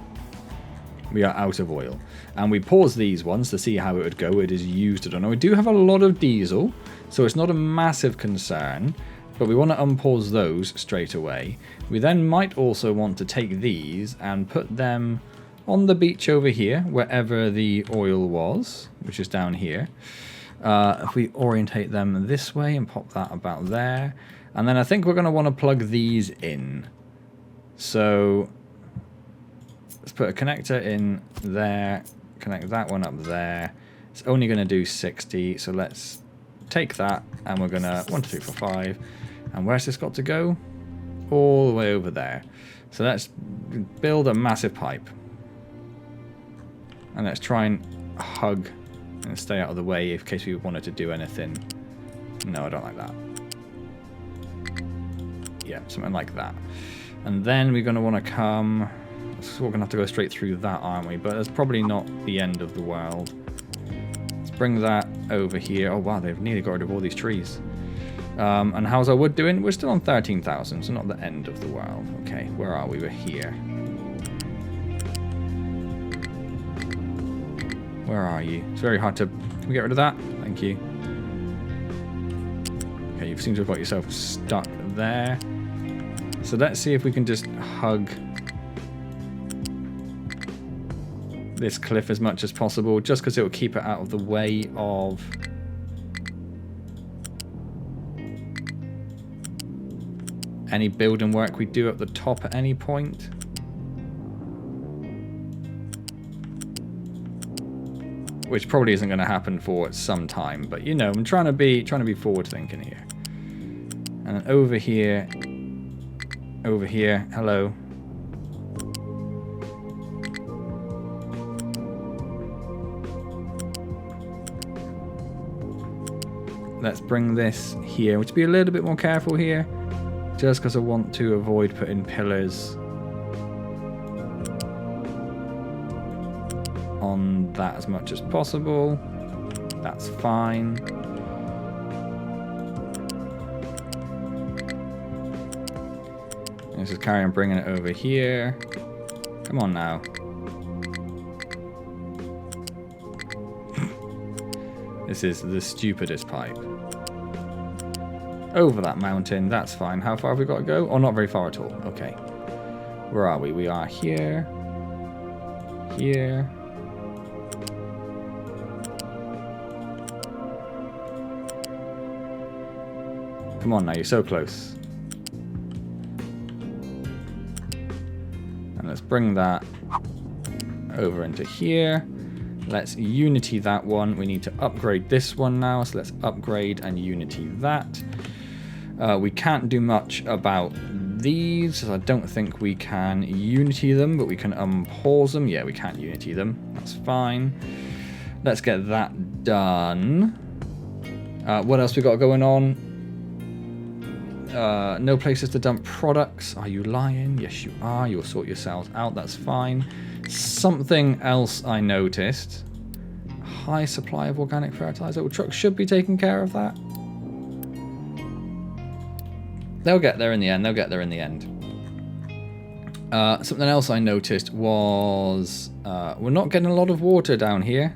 We are out of oil. And we pause these ones to see how it would go. It is used, I don't know. We do have a lot of diesel, so it's not a massive concern, but we want to unpause those straight away. We then might also want to take these and put them on the beach over here, wherever the oil was, which is down here. If we orientate them this way and pop that about there. And then I think we're going to want to plug these in. So let's put a connector in there, connect that one up there. It's only going to do 60, so let's take that and we're going to 1, 2, 3, 4, 5. And where's this got to go? All the way over there. So let's build a massive pipe. And let's try and hug and stay out of the way in case we wanted to do anything. No, I don't like that. Yeah, something like that. And then we're going to want to come... So we're going to have to go straight through that, aren't we? But that's probably not the end of the world. Let's bring that over here. Oh, wow, they've nearly got rid of all these trees. And how's our wood doing? We're still on 13,000, so not the end of the world. Okay, where are we? We're here. Where are you? It's very hard to... Can we get rid of that? Thank you. Okay, you seem to have got yourself stuck there. So let's see if we can just hug this cliff as much as possible, just because it will keep it out of the way of any building work we do at the top at any point. Which probably isn't going to happen for some time, but you know, I'm trying to be forward thinking here. And over here, hello. Let's bring this here. We'll be a little bit more careful here, just because I want to avoid putting pillars on that as much as possible. That's fine. Let's just carry on bringing it over here. Come on now. This is the stupidest pipe. Over that mountain, that's fine. How far have we got to go? Oh, not very far at all. Okay. Where are we? We are here. Here. Come on now, you're so close. And let's bring that over into here. Let's unity that one. We need to upgrade this one now, so let's upgrade and unity that. We can't do much about these, I don't think we can unity them, but we can unpause them. Yeah, we can't unity them. That's fine. Let's get that done. What else we got going on? No places to dump products. Are you lying? Yes, you are. You'll sort yourselves out. That's fine. Something else I noticed. High supply of organic fertilizer. Well, trucks should be taking care of that. They'll get there in the end. They'll get there in the end. Something else I noticed was we're not getting a lot of water down here.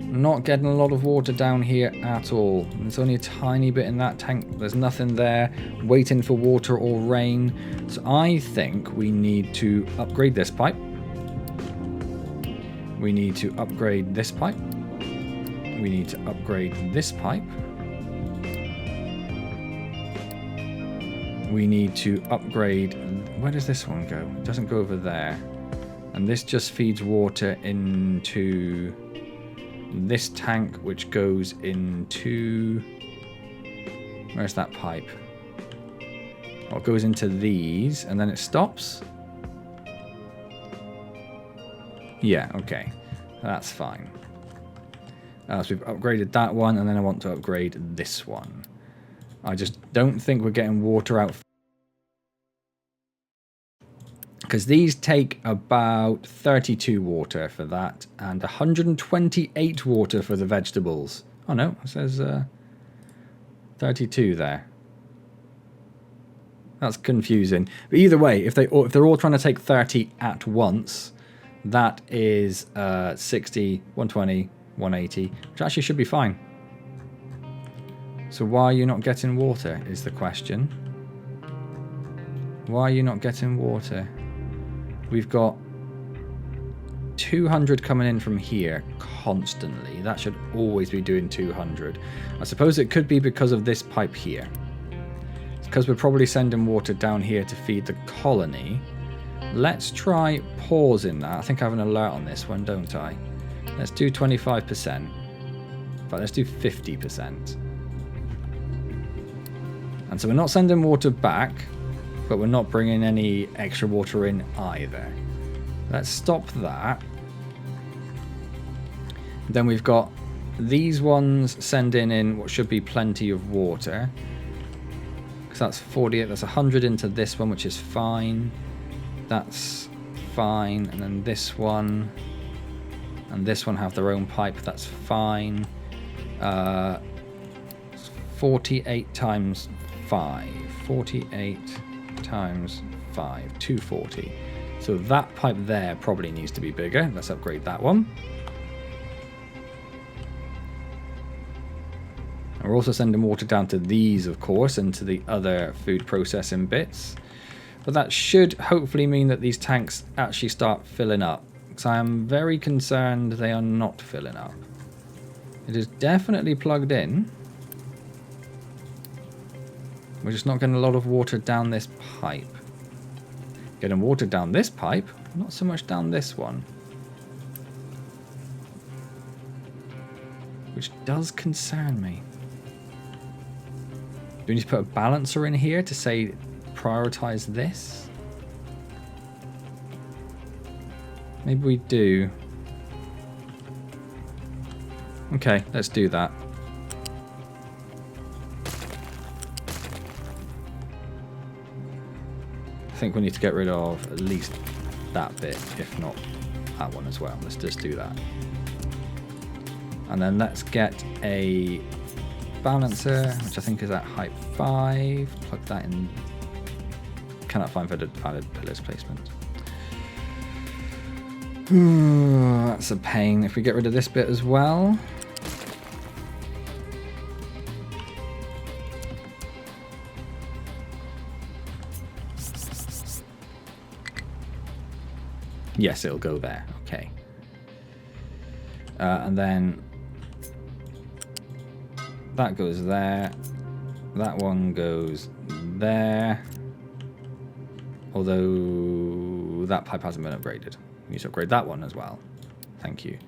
Not getting a lot of water down here at all. There's only a tiny bit in that tank. There's nothing there waiting for water or rain. So I think we need to upgrade this pipe. We need to upgrade this pipe. We need to upgrade this pipe. We need to upgrade... Where does this one go? It doesn't go over there. And this just feeds water into this tank, which goes into... Where's that pipe? Oh, it goes into these, and then it stops. Yeah, okay. That's fine. So we've upgraded that one, and then I want to upgrade this one. I just don't think we're getting water out. Because these take about 32 water for that, and 128 water for the vegetables. Oh no, it says 32 there. That's confusing. But either way, if they're all trying to take 30 at once, that is 60, 120, 180, which actually should be fine. So why are you not getting water is the question. Why are you not getting water? We've got 200 coming in from here constantly. That should always be doing 200. I suppose it could be because of this pipe here. It's because we're probably sending water down here to feed the colony. Let's try pausing that. I think I have an alert on this one, don't I? Let's do 25%. But let's do 50%. And so we're not sending water back, but we're not bringing any extra water in either. Let's stop that. Then we've got these ones sending in what should be plenty of water. Because that's 48, that's 100 into this one, which is fine. That's fine. And then this one and this one have their own pipe, that's fine. 48 times 5. 48 times 5, 240. So that pipe there probably needs to be bigger. Let's upgrade that one. And we're also sending water down to these, of course, and to the other food processing bits. But that should hopefully mean that these tanks actually start filling up. Because I am very concerned they are not filling up. It is definitely plugged in. We're just not getting a lot of water down this pipe. Getting water down this pipe, not so much down this one. Which does concern me. Do we need to put a balancer in here to say prioritize this? Maybe we do. Okay, let's do that. I think we need to get rid of at least that bit, if not that one as well. Let's just do that. And then let's get a balancer, which I think is at height 5. Plug that in. Cannot find valid pillars placement. That's a pain. If we get rid of this bit as well. Yes, it'll go there. Okay. And then that goes there. That one goes there. Although that pipe hasn't been upgraded. We need to upgrade that one as well. Thank you.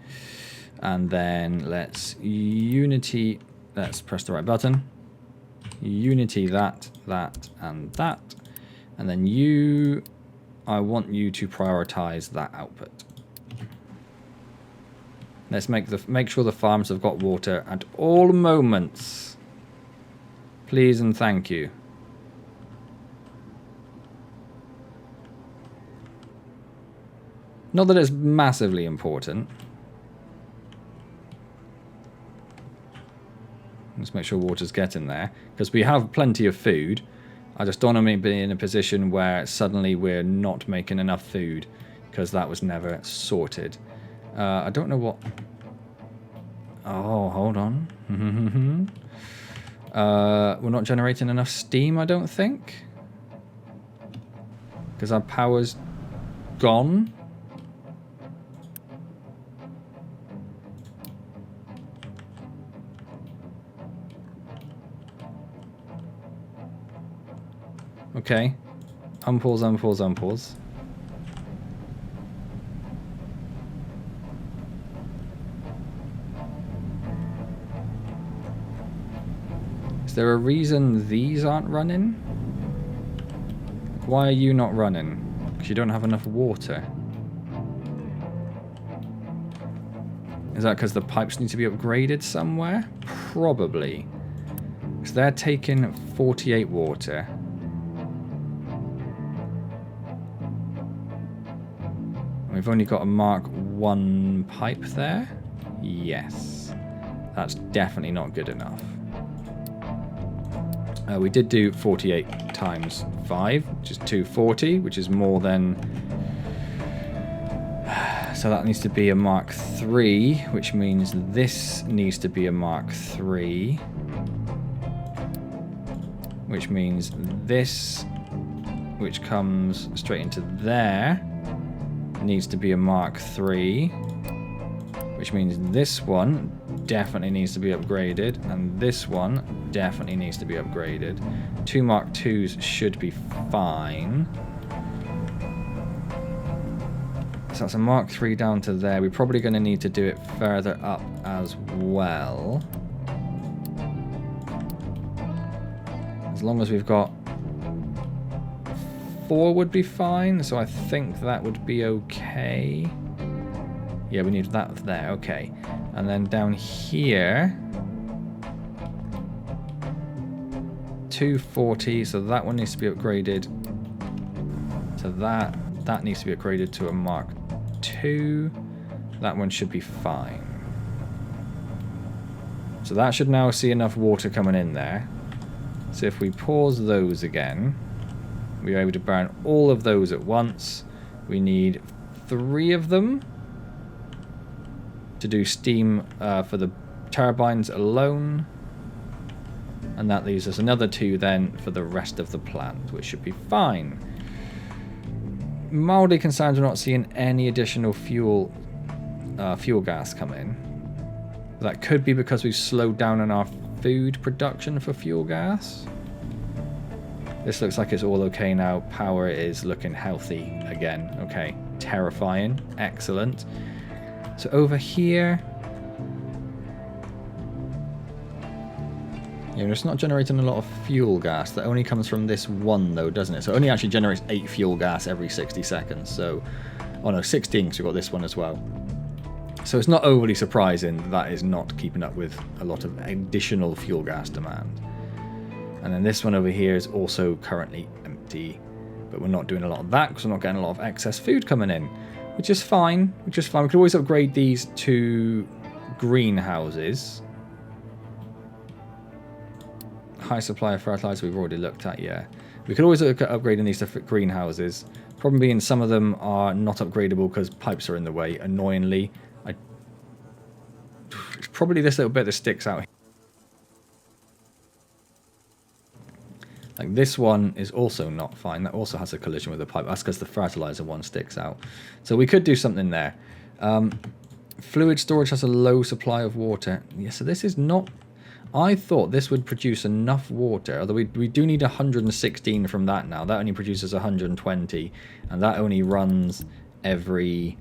And then let's unity. Let's press the right button. Unity that, and that. And then you... I want you to prioritize that output. Let's make sure the farms have got water at all moments. Please and thank you. Not that it's massively important. Let's make sure water's getting there, because we have plenty of food. I just don't want to be in a position where suddenly we're not making enough food, because that was never sorted. I don't know what... Oh, hold on. We're not generating enough steam, I don't think. Because our power's gone. Okay. Unpause, unpause, unpause. Is there a reason these aren't running? Why are you not running? Because you don't have enough water. Is that because the pipes need to be upgraded somewhere? Probably. Because they're taking 48 water. We've only got a Mark 1 pipe there. Yes. That's definitely not good enough. We did do 48 times 5, which is 240, which is more than... So that needs to be a Mark 3, which means this needs to be a Mark 3. Which means this, which comes straight into there, needs to be a Mark 3. Which means this one definitely needs to be upgraded, and this one definitely needs to be upgraded. 2 Mark 2s should be fine. So that's a Mark 3 down to there. We're probably going to need to do it further up as well. As long as we've got 4 would be fine, so I think that would be okay. Yeah, we need that there, okay. And then down here, 240, so that one needs to be upgraded to that. That needs to be upgraded to a Mark 2. That one should be fine. So that should now see enough water coming in there. So if we pause those again, we're able to burn all of those at once. We need 3 of them to do steam for the turbines alone. And that leaves us another 2 then for the rest of the plant, which should be fine. Mildly concerned we're not seeing any additional fuel gas come in. That could be because we've slowed down on our food production for fuel gas. This looks like it's all okay now. Power is looking healthy again. Okay, terrifying. Excellent. So over here, yeah, it's not generating a lot of fuel gas. That only comes from this one though, doesn't it? So it only actually generates 8 fuel gas every 60 seconds. So, oh no, 16, because we've got this one as well. So it's not overly surprising that is not keeping up with a lot of additional fuel gas demand. And then this one over here is also currently empty, but we're not doing a lot of that because we're not getting a lot of excess food coming in. Which is fine, We could always upgrade these to greenhouses. High supply of fertilizer we've already looked at, yeah. We could always look at upgrading these to greenhouses. Problem being some of them are not upgradable because pipes are in the way, annoyingly. It's probably this little bit that sticks out here. Like this one is also not fine. That also has a collision with the pipe. That's because the fertilizer one sticks out. So we could do something there. Fluid storage has a low supply of water. Yeah, so this is not... I thought this would produce enough water, although we do need 116 from that now. That only produces 120, and that only runs every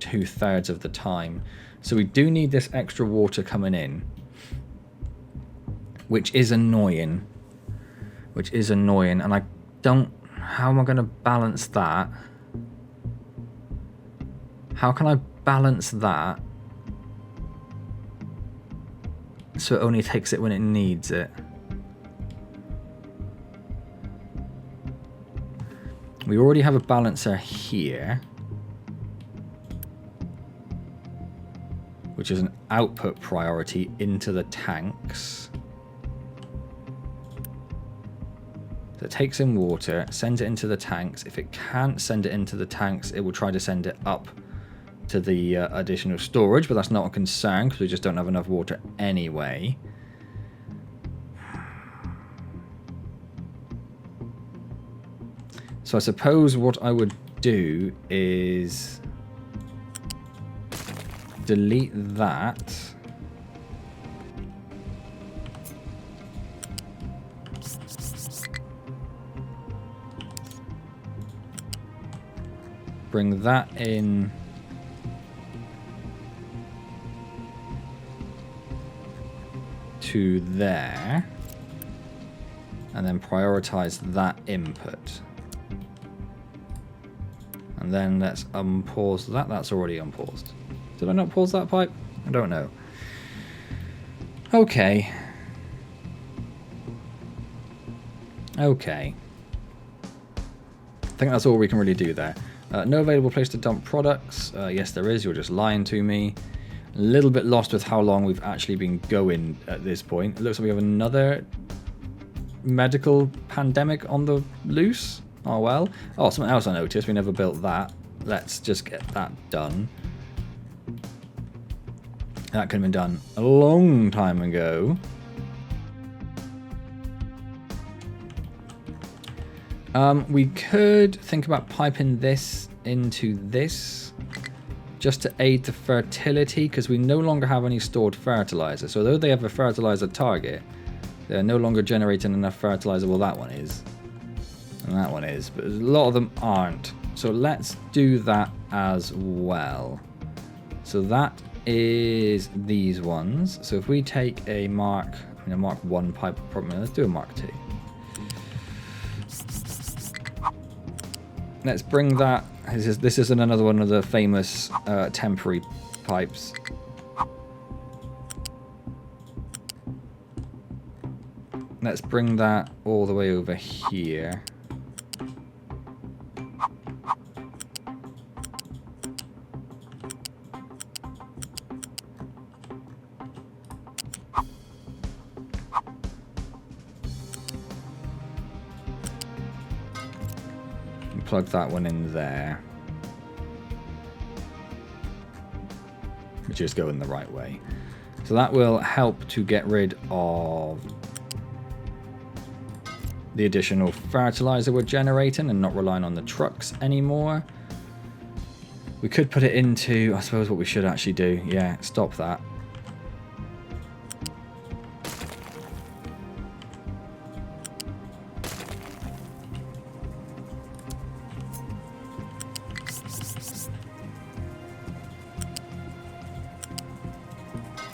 2/3 of the time. So we do need this extra water coming in, which is annoying. And I don't... How am I going to balance that? How can I balance that so it only takes it when it needs it? We already have a balancer here, which is an output priority into the tanks. So it takes in water, sends it into the tanks. If it can't send it into the tanks, it will try to send it up to the additional storage, but that's not a concern because we just don't have enough water anyway. So I suppose what I would do is delete that. Bring that in to there, and then prioritize that input. And then let's unpause that. That's already unpaused. Did I not pause that pipe? I don't know. Okay. Okay. I think that's all we can really do there. No available place to dump products. Yes, there is. You're just lying to me. A little bit lost with how long we've actually been going at this point. It looks like we have another medical pandemic on the loose. Oh, well. Oh, something else I noticed. We never built that. Let's just get that done. That could have been done a long time ago. We could think about piping this into this just to aid the fertility, because we no longer have any stored fertilizer. So though they have a fertilizer target, they're no longer generating enough fertilizer. Well, that one is. And that one is. But a lot of them aren't. So let's do that as well. So that is these ones. So if we take a Mark 1 pipe, probably let's do a Mark 2. Let's bring that. This isn't another one of the famous temporary pipes. Let's bring that all the way over here. Plug that one in there, which is going the right way. So that will help to get rid of the additional fertilizer we're generating and not relying on the trucks anymore. We could put it into, I suppose what we should actually do, yeah, stop that.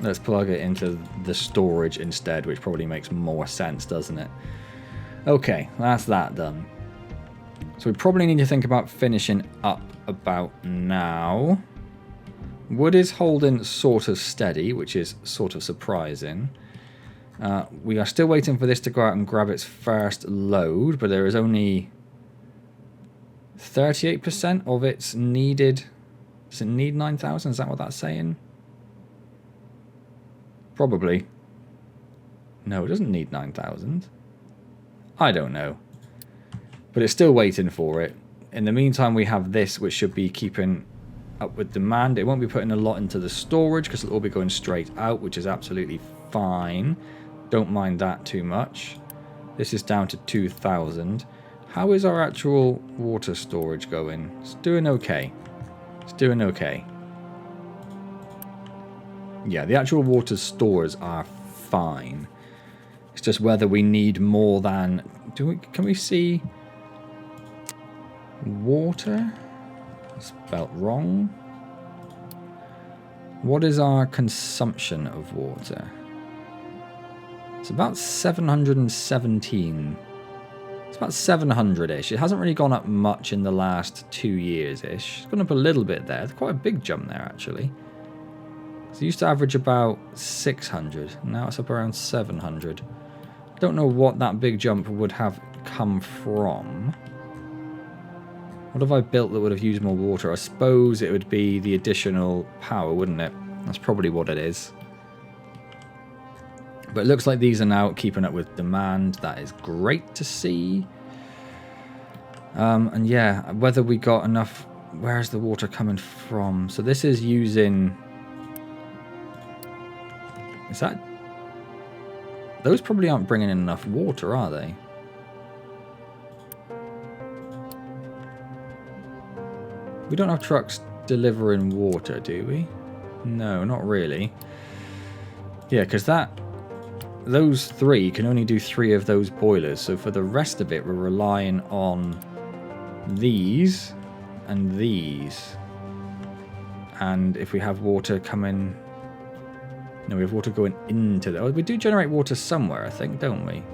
Let's plug it into the storage instead, which probably makes more sense, doesn't it? Okay, that's that done. So we probably need to think about finishing up about now. Wood is holding sort of steady, which is sort of surprising. We are still waiting for this to go out and grab its first load, but there is only 38% of its needed. Does it need 9,000? Is that what that's saying? Probably. No, it doesn't need 9,000. I don't know. But it's still waiting for it. In the meantime, we have this, which should be keeping up with demand. It won't be putting a lot into the storage because it'll all be going straight out, which is absolutely fine. Don't mind that too much. This is down to 2,000. How is our actual water storage going? It's doing okay. It's doing okay. Yeah, the actual water stores are fine. It's just whether we need more than... Can we see... water? Spelt wrong. What is our consumption of water? It's about 717. It's about 700-ish. It hasn't really gone up much in the last 2 years-ish. It's gone up a little bit there. It's quite a big jump there, actually. So it used to average about 600. Now it's up around 700. Don't know what that big jump would have come from. What have I built that would have used more water? I suppose it would be the additional power, wouldn't it? That's probably what it is. But it looks like these are now keeping up with demand. That is great to see. And yeah, whether we got enough... Where's the water coming from? So this is using... Is that... Those probably aren't bringing in enough water, are they? We don't have trucks delivering water, do we? No, not really. Yeah, because those three can only do 3 of those boilers. So for the rest of it, we're relying on these and these. And if we have water coming... No, we have water going into the... Oh, we do generate water somewhere, I think, don't we?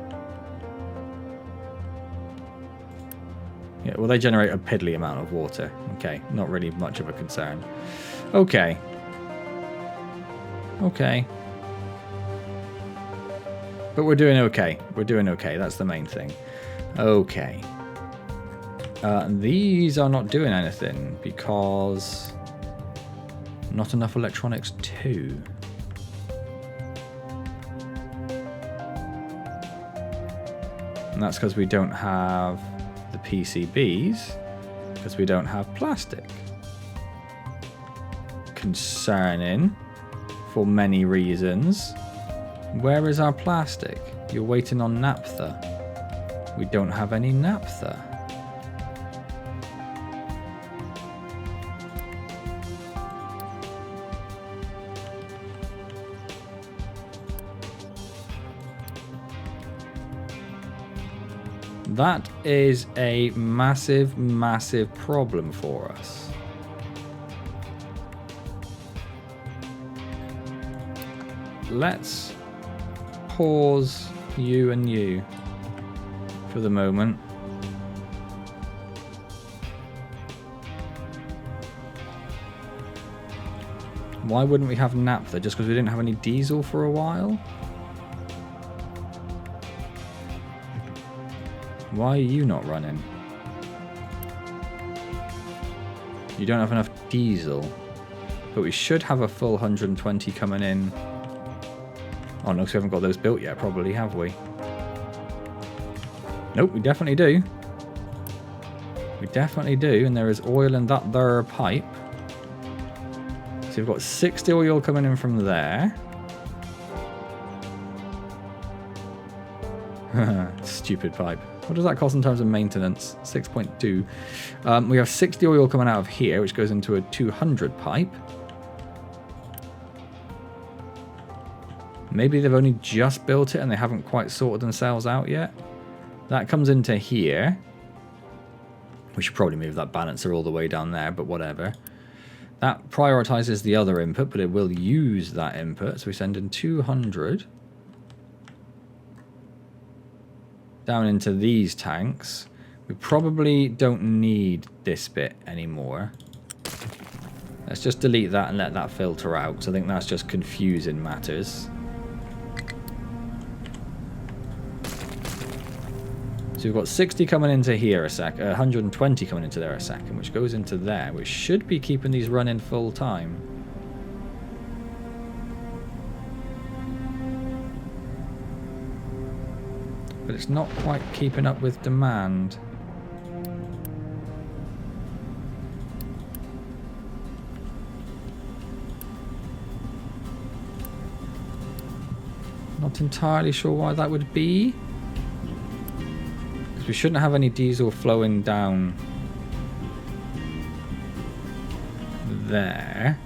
Yeah, well, they generate a piddly amount of water. Okay, not really much of a concern. Okay. Okay. But we're doing okay. We're doing okay. That's the main thing. Okay. These are not doing anything because not enough electronics too. And that's because we don't have the PCBs, because we don't have plastic. Concerning for many reasons. Where is our plastic? You're waiting on naphtha. We don't have any naphtha. That is a massive, massive problem for us. Let's pause you and you for the moment. Why wouldn't we have naphtha? Just because we didn't have any diesel for a while? Why are you not running? You don't have enough diesel. But we should have a full 120 coming in. Oh no, so we haven't got those built yet, probably, have we? Nope, we definitely do. We definitely do, and there is oil in that there pipe. So we've got 60 oil coming in from there. Stupid pipe. What does that cost in terms of maintenance? 6.2. We have 60 oil coming out of here, which goes into a 200 pipe. Maybe they've only just built it and they haven't quite sorted themselves out yet. That comes into here. We should probably move that balancer all the way down there, but whatever. That prioritizes the other input, but it will use that input. So we send in 200. Down into these tanks. We probably don't need this bit anymore. Let's just delete that and let that filter out, because I think that's just confusing matters. So we've got 60 coming into here a sec, 120 coming into there a second, which goes into there, which should be keeping these running full time. But it's not quite keeping up with demand. Not entirely sure why that would be. Because we shouldn't have any diesel flowing down there.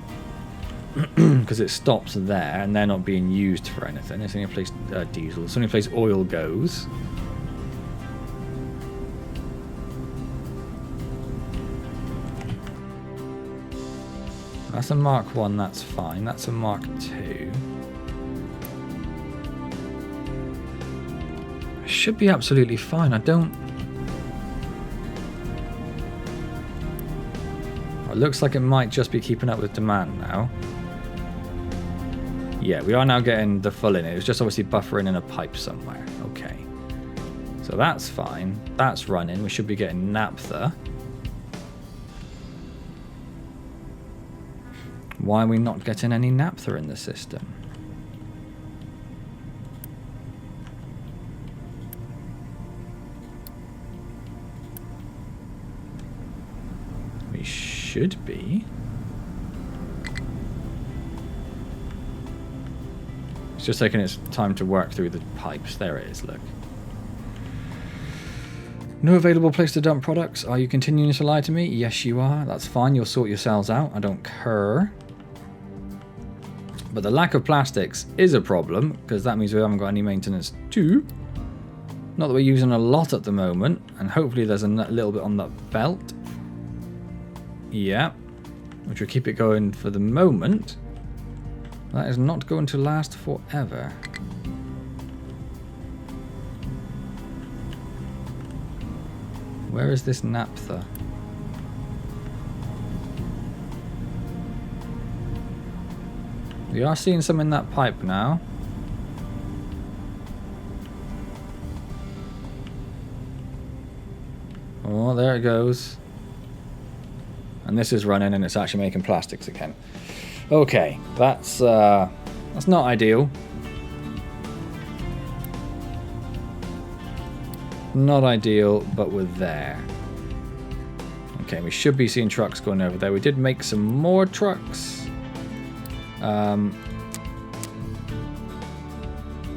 Because it stops there and they're not being used for anything. It's the only place diesel. It's the only place oil goes. That's a Mark 1, that's fine. That's a Mark 2. It should be absolutely fine. I don't... It looks like it might just be keeping up with demand now. Yeah, we are now getting the full in it. It was just obviously buffering in a pipe somewhere. Okay. So that's fine. That's running. We should be getting naphtha. Why are we not getting any naphtha in the system? We should be. It's just taking its time to work through the pipes. There it is, look. No available place to dump products. Are you continuing to lie to me? Yes, you are. That's fine. You'll sort yourselves out. I don't care. But the lack of plastics is a problem, because that means we haven't got any maintenance too. Not that we're using a lot at the moment, and hopefully there's a little bit on that belt. Yeah, which will keep it going for the moment. That is not going to last forever. Where is this naphtha? We are seeing some in that pipe now. Oh, there it goes. And this is running, and it's actually making plastics again. Okay, that's not ideal. Not ideal, but we're there. Okay, we should be seeing trucks going over there. We did make some more trucks.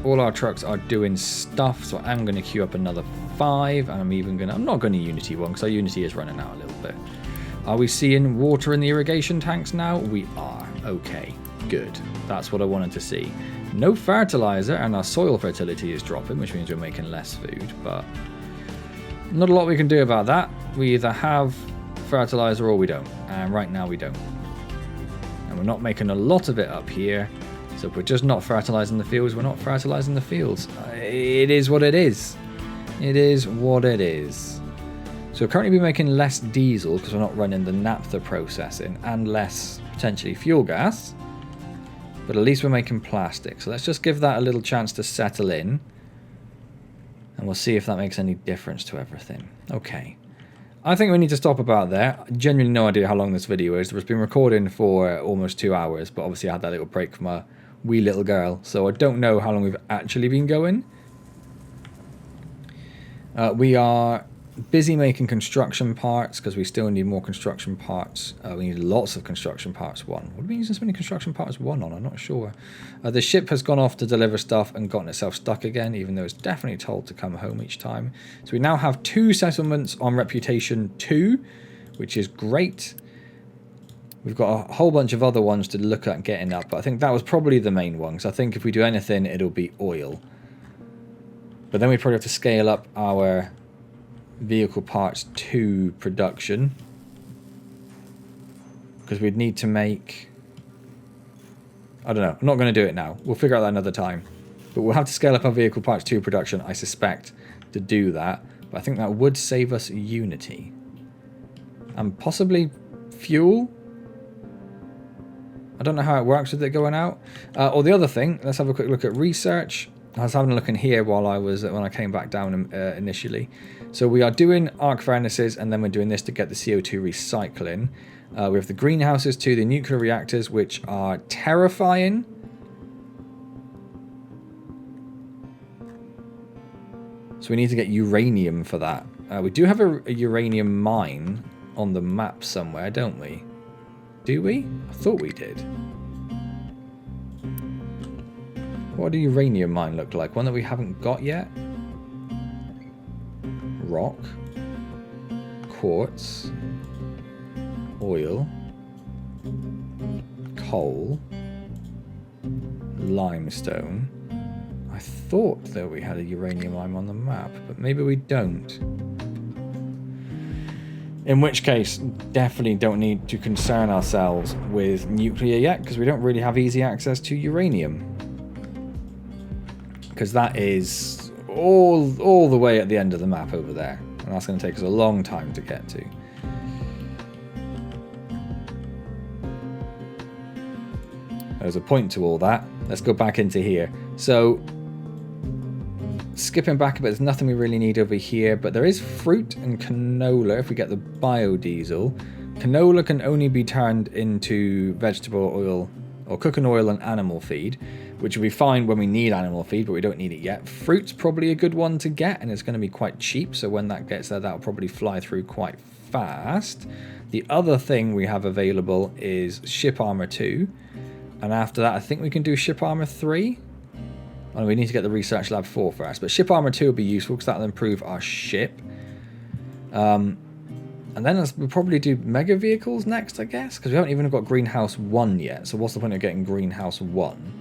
All our trucks are doing stuff, so I'm going to queue up another 5, and I'm not going to Unity 1 because our Unity is running out a little bit. Are we seeing water in the irrigation tanks now? We are. Okay, good. That's what I wanted to see. No fertilizer, and our soil fertility is dropping, which means we're making less food, but not a lot we can do about that. We either have fertilizer or we don't, and right now we don't. And we're not making a lot of it up here, so if we're just not fertilizing the fields, we're not fertilizing the fields. It is what it is. It is what it is. So we'll currently be making less diesel because we're not running the naphtha processing, and less potentially fuel gas, but at least we're making plastic. So let's just give that a little chance to settle in, and we'll see if that makes any difference to everything. Okay. I think we need to stop about there. Genuinely no idea how long this video is. It's been recording for almost 2 hours, but obviously I had that little break from a wee little girl, so I don't know how long we've actually been going. We are busy making construction parts because we still need more construction parts. We need lots of construction parts 1. What do we use so many construction parts 1 on? I'm not sure. The ship has gone off to deliver stuff and gotten itself stuck again, even though it's definitely told to come home each time. So we now have 2 settlements on reputation 2, which is great. We've got a whole bunch of other ones to look at getting up, but I think that was probably the main one, because I think if we do anything, it'll be oil. But then we probably have to scale up our vehicle parts 2 production, because we'd need to make, I don't know, I'm not going to do it now, we'll figure out that another time, but we'll have to scale up our vehicle parts 2 production, I suspect, to do that. But I think that would save us Unity and possibly fuel. I don't know how it works with it going out. Or the other thing, let's have a quick look at research. I was having a look in here while when I came back down initially. So we are doing arc furnaces, and then we're doing this to get the CO2 recycling. We have the greenhouses too, the nuclear reactors, which are terrifying. So we need to get uranium for that. We do have a uranium mine on the map somewhere, don't we? Do we? I thought we did. What do a uranium mine look like? One that we haven't got yet? Rock. Quartz. Oil. Coal. Limestone. I thought that we had a uranium mine on the map, but maybe we don't. In which case, definitely don't need to concern ourselves with nuclear yet, because we don't really have easy access to uranium. Because that is all the way at the end of the map over there, and that's going to take us a long time to get to. There's a point to all that. Let's go back into here. So, skipping back a bit, there's nothing we really need over here, but there is fruit and canola if we get the biodiesel. Canola can only be turned into vegetable oil or cooking oil and animal feed, which will be fine when we need animal feed, but we don't need it yet. Fruit's probably a good one to get, and it's going to be quite cheap, so when that gets there, that'll probably fly through quite fast. The other thing we have available is ship armor 2, and after that I think we can do ship armor 3. Oh, we need to get the research lab 4 first, but ship armor 2 will be useful because that'll improve our ship. And then we'll probably do mega vehicles next, I guess, because we haven't even got greenhouse 1 yet, so what's the point of getting greenhouse 1?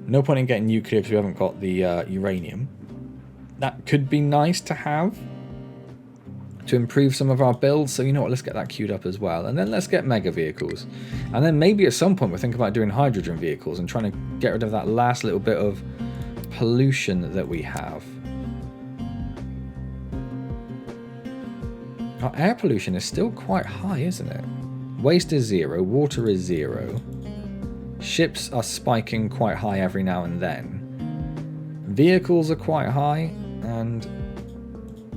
No point in getting nuclear because we haven't got the uranium. That could be nice to have to improve some of our builds, so you know what, let's get that queued up as well, and then let's get mega vehicles, and then maybe at some point we'll think about doing hydrogen vehicles and trying to get rid of that last little bit of pollution that we have. Our air pollution is still quite high, isn't it? Waste is 0. Water is 0. Ships are spiking quite high every now and then. Vehicles are quite high. And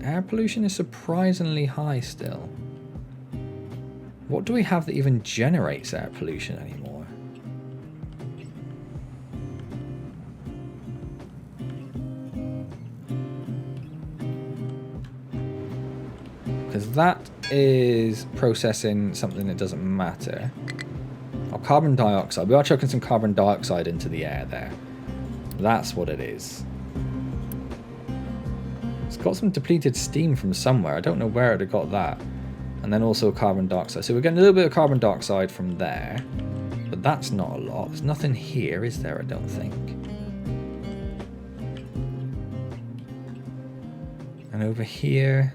air pollution is surprisingly high still. What do we have that even generates air pollution anymore? Because that is processing something that doesn't matter. Oh, carbon dioxide. We are chucking some carbon dioxide into the air there. That's what it is. It's got some depleted steam from somewhere. I don't know where it got that. And then also carbon dioxide. So we're getting a little bit of carbon dioxide from there. But that's not a lot. There's nothing here, is there? I don't think. And over here...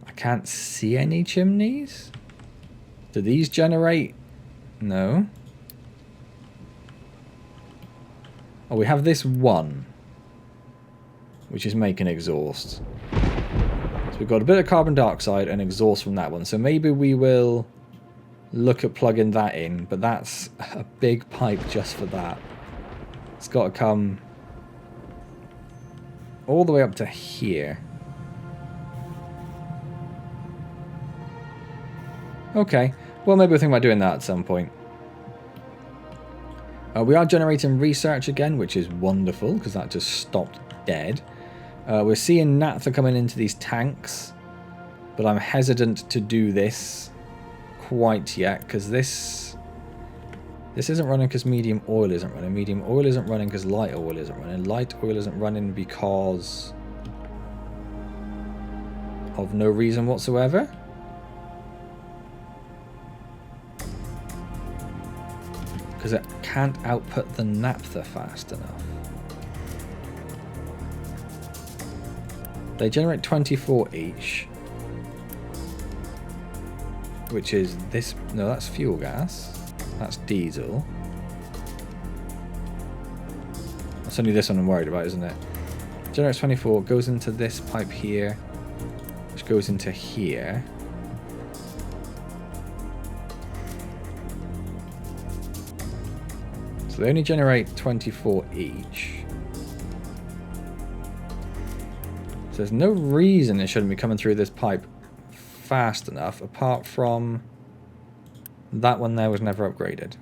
I can't see any chimneys. Do these generate? No. Oh, we have this one, which is making exhaust. So we've got a bit of carbon dioxide and exhaust from that one. So maybe we will look at plugging that in, but that's a big pipe just for that. It's got to come all the way up to here. Okay, well maybe we'll think about doing that at some point. We are generating research again, which is wonderful, because that just stopped dead. We're seeing naphtha coming into these tanks, but I'm hesitant to do this quite yet, because this isn't running because medium oil isn't running. Medium oil isn't running because light oil isn't running. Light oil isn't running because of no reason whatsoever. Because it can't output the naphtha fast enough. They generate 24 each. Which is this... No, that's fuel gas. That's diesel. That's only this one I'm worried about, isn't it? Generates 24, goes into this pipe here, which goes into here. So they only generate 24 each. So there's no reason it shouldn't be coming through this pipe fast enough, apart from that one there was never upgraded.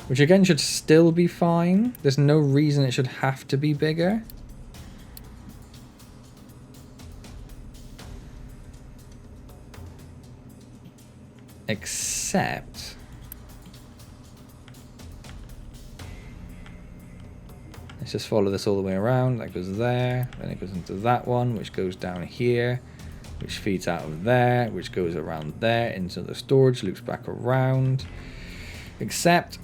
Which again should still be fine. There's no reason it should have to be bigger. Except... let's just follow this all the way around. That goes there, then it goes into that one, which goes down here, which feeds out of there, which goes around there into the storage, loops back around. Except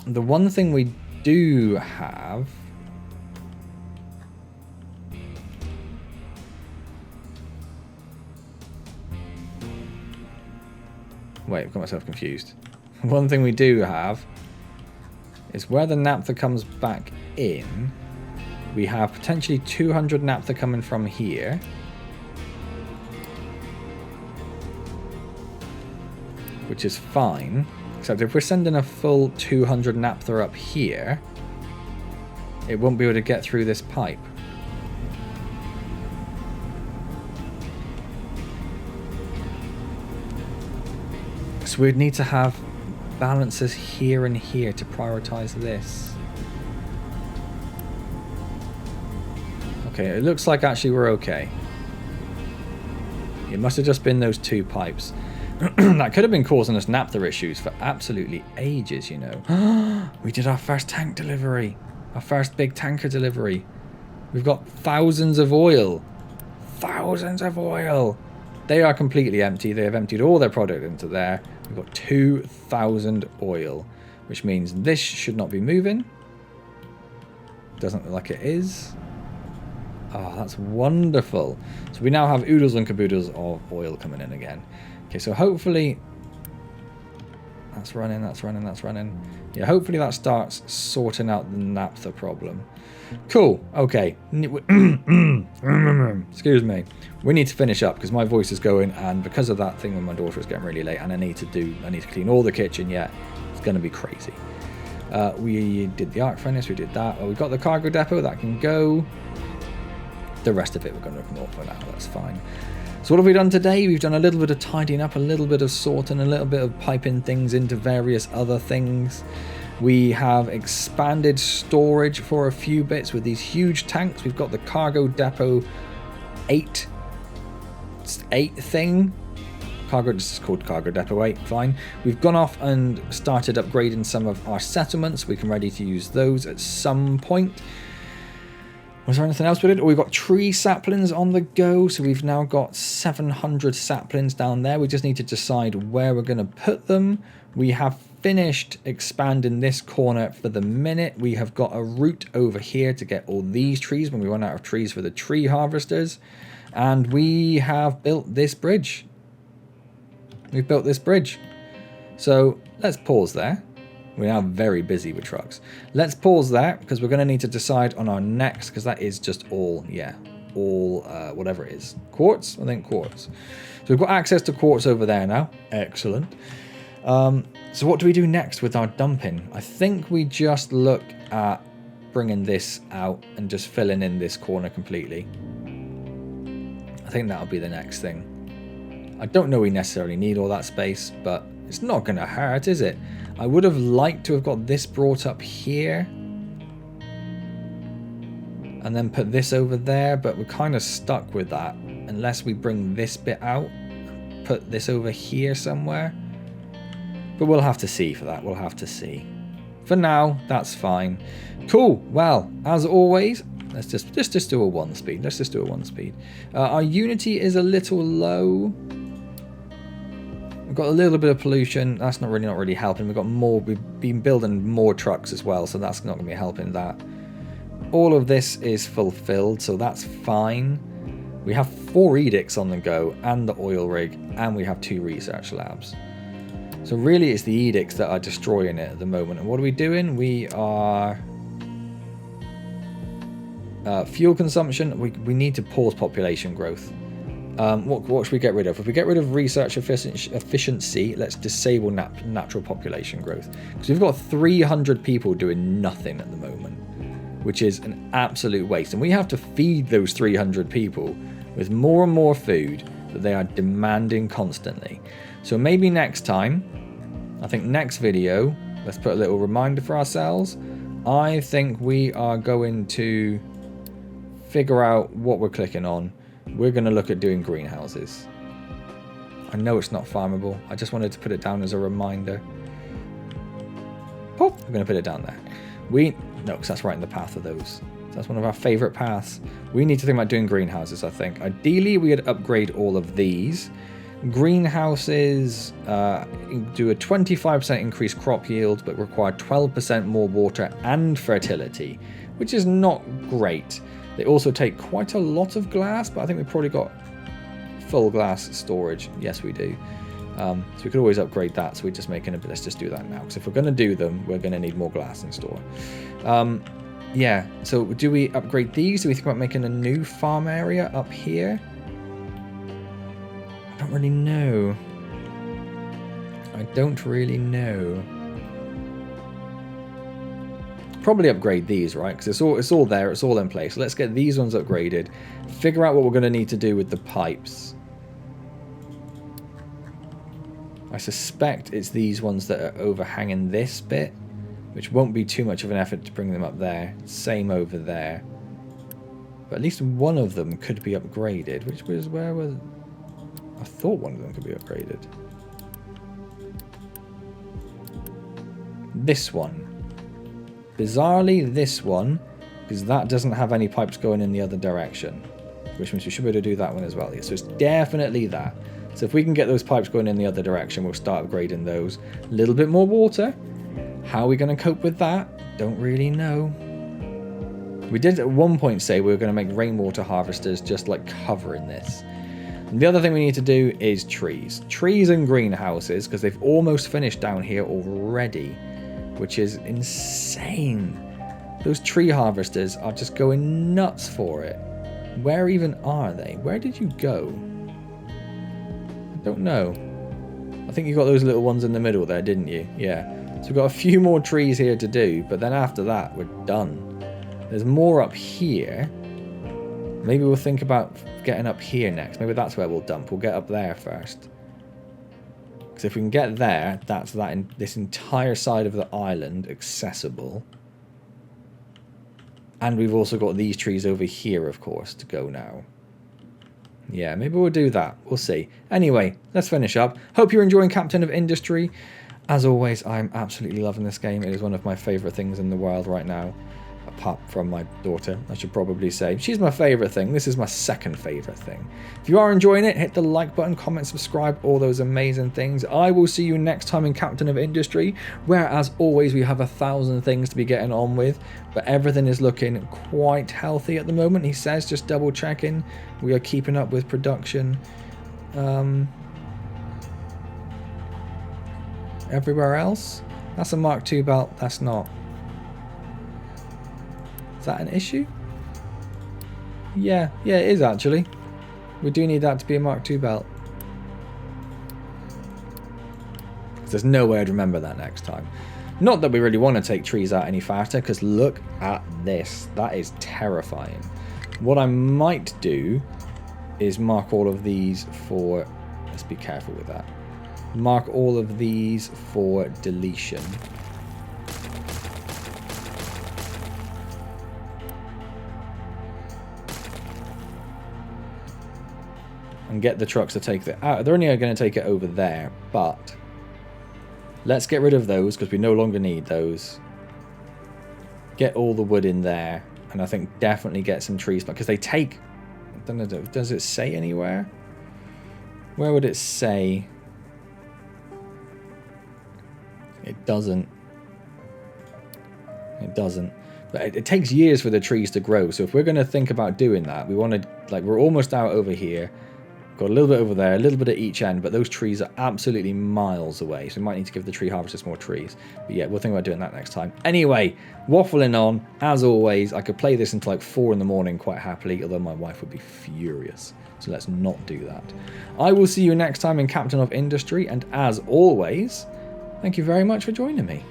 the one thing we do have wait, I've got myself confused. One thing we do have is where the naphtha comes back in, we have potentially 200 naphtha coming from here. Which is fine, except if we're sending a full 200 naphtha up here, it won't be able to get through this pipe. So we'd need to have balances here and here to prioritize this. Okay, it looks like actually we're okay. It must have just been those two pipes. That could have been causing us naphtha issues for absolutely ages, you know. We did our first tank delivery. Our first big tanker delivery. We've got thousands of oil. Thousands of oil. They are completely empty. They have emptied all their product into there. We've got 2,000 oil, which means this should not be moving. Doesn't look like it is. Oh, that's wonderful. So we now have oodles and caboodles of oil coming in again. Okay, so hopefully That's running, that's running, that's running. Yeah, hopefully that starts sorting out the naphtha problem. Cool, okay. Excuse me. We need to finish up because my voice is going, and because of that thing with my daughter is getting really late, and I need to clean all the kitchen yet. It's going to be crazy. We did the arc furnace, we did that. Well, we've got the cargo depot, that can go. The rest of it we're going to ignore for now, that's fine. So what have we done today? We've done a little bit of tidying up, a little bit of sorting, a little bit of piping things into various other things. We have expanded storage for a few bits with these huge tanks. We've got the cargo depot 8 thing. Cargo, this is called cargo depot 8, fine. We've gone off and started upgrading some of our settlements. We can ready to use those at some point. Was there anything else we did? Oh, we've got tree saplings on the go. So we've now got 700 saplings down there. We just need to decide where we're going to put them. We have finished expanding this corner for the minute. We have got a route over here to get all these trees when we run out of trees for the tree harvesters. And we have built this bridge. We've built this bridge. So let's pause there. We are very busy with trucks. Let's pause there because we're going to need to decide on our next, because that is just all, yeah, all whatever it is. Quartz? I think quartz. So we've got access to quartz over there now. Excellent. So what do we do next with our dumping? I think we just look at bringing this out and just filling in this corner completely. I think that'll be the next thing. I don't know we necessarily need all that space, but it's not going to hurt, is it? I would have liked to have got this brought up here and then put this over there, but we're kind of stuck with that unless we bring this bit out, put this over here somewhere. But we'll have to see for that. We'll have to see. For now, that's fine. Cool. Well, as always, let's just do a 1 speed. Let's just do a 1 speed. Our Unity is a little low. We've got a little bit of pollution. That's not really helping. We've got more. We've been building more trucks as well, so that's not going to be helping that. All of this is fulfilled, so that's fine. We have 4 edicts on the go, and the oil rig, and we have 2 research labs. So really, it's the edicts that are destroying it at the moment. And what are we doing? We are fuel consumption. We need to pause population growth. What should we get rid of? If we get rid of research efficiency, let's disable natural population growth. Because we've got 300 people doing nothing at the moment, which is an absolute waste. And we have to feed those 300 people with more and more food that they are demanding constantly. So maybe next time, I think next video, let's put a little reminder for ourselves. I think we are going to figure out what we're clicking on. We're going to look at doing greenhouses. I know it's not farmable. I just wanted to put it down as a reminder. Pop! I'm going to put it down there. No, because that's right in the path of those. That's one of our favourite paths. We need to think about doing greenhouses, I think. Ideally, we'd upgrade all of these. Greenhouses do a 25% increased crop yield, but require 12% more water and fertility, which is not great. They also take quite a lot of glass, but I think we've probably got full glass storage. Yes, we do. So we could always upgrade that. So we're just making it, but let's just do that now. Because if we're going to do them, we're going to need more glass in store. Yeah, so do we upgrade these? Do we think about making a new farm area up here? I don't really know. I don't really know. Probably upgrade these, right? Because it's all there, it's all in place. Let's get these ones upgraded. Figure out what we're going to need to do with the pipes. I suspect it's these ones that are overhanging this bit, which won't be too much of an effort to bring them up there. Same over there. But at least one of them could be upgraded, which was where was... I thought one of them could be upgraded. This one. Bizarrely, this one, because that doesn't have any pipes going in the other direction, which means we should be able to do that one as well. Yeah, so it's definitely that. So if we can get those pipes going in the other direction, we'll start upgrading those. A little bit more water. How are we going to cope with that? Don't really know. We did at one point say we were going to make rainwater harvesters just like covering this. And the other thing we need to do is trees. Trees and greenhouses, because they've almost finished down here already, which is insane. Those tree harvesters are just going nuts for it. Where even are they? Where did you go? I don't know. I think you got those little ones in the middle there, didn't you? Yeah. So we've got a few more trees here to do, but then after that, we're done. There's more up here. Maybe we'll think about getting up here next. Maybe that's where we'll dump. We'll get up there first. Because if we can get there, that's this entire side of the island accessible. And we've also got these trees over here, of course, to go now. Yeah, maybe we'll do that. We'll see. Anyway, let's finish up. Hope you're enjoying Captain of Industry. As always, I'm absolutely loving this game. It is one of my favourite things in the world right now. Apart from my daughter, I should probably say. She's my favourite thing. This is my second favourite thing. If you are enjoying it, hit the like button, comment, subscribe, all those amazing things. I will see you next time in Captain of Industry, where, as always, we have 1,000 things to be getting on with. But everything is looking quite healthy at the moment, he says, just double checking. We are keeping up with production. Everywhere else? That's a Mark II belt. That's not. Is that an issue? Yeah, it is actually. We do need that to be a Mark II belt. There's no way I'd remember that next time. Not that we really want to take trees out any faster, because look at this. That is terrifying. What I might do is mark all of these for... Let's be careful with that. Mark all of these for deletion. And get the trucks to take it out. They're only going to take it over there, but let's get rid of those because we no longer need those. Get all the wood in there, and I think definitely get some trees because they take... I don't know, does it say anywhere? Where would it say? It doesn't. It doesn't. But it takes years for the trees to grow, so if we're going to think about doing that, we want to... Like, we're almost out over here. Got a little bit over there, a little bit at each end, but those trees are absolutely miles away, so we might need to give the tree harvesters more trees. But yeah, we'll think about doing that next time. Anyway, waffling on, as always. I could play this until like 4 in the morning quite happily, although my wife would be furious. So let's not do that. I will see you next time in Captain of Industry, and as always, thank you very much for joining me.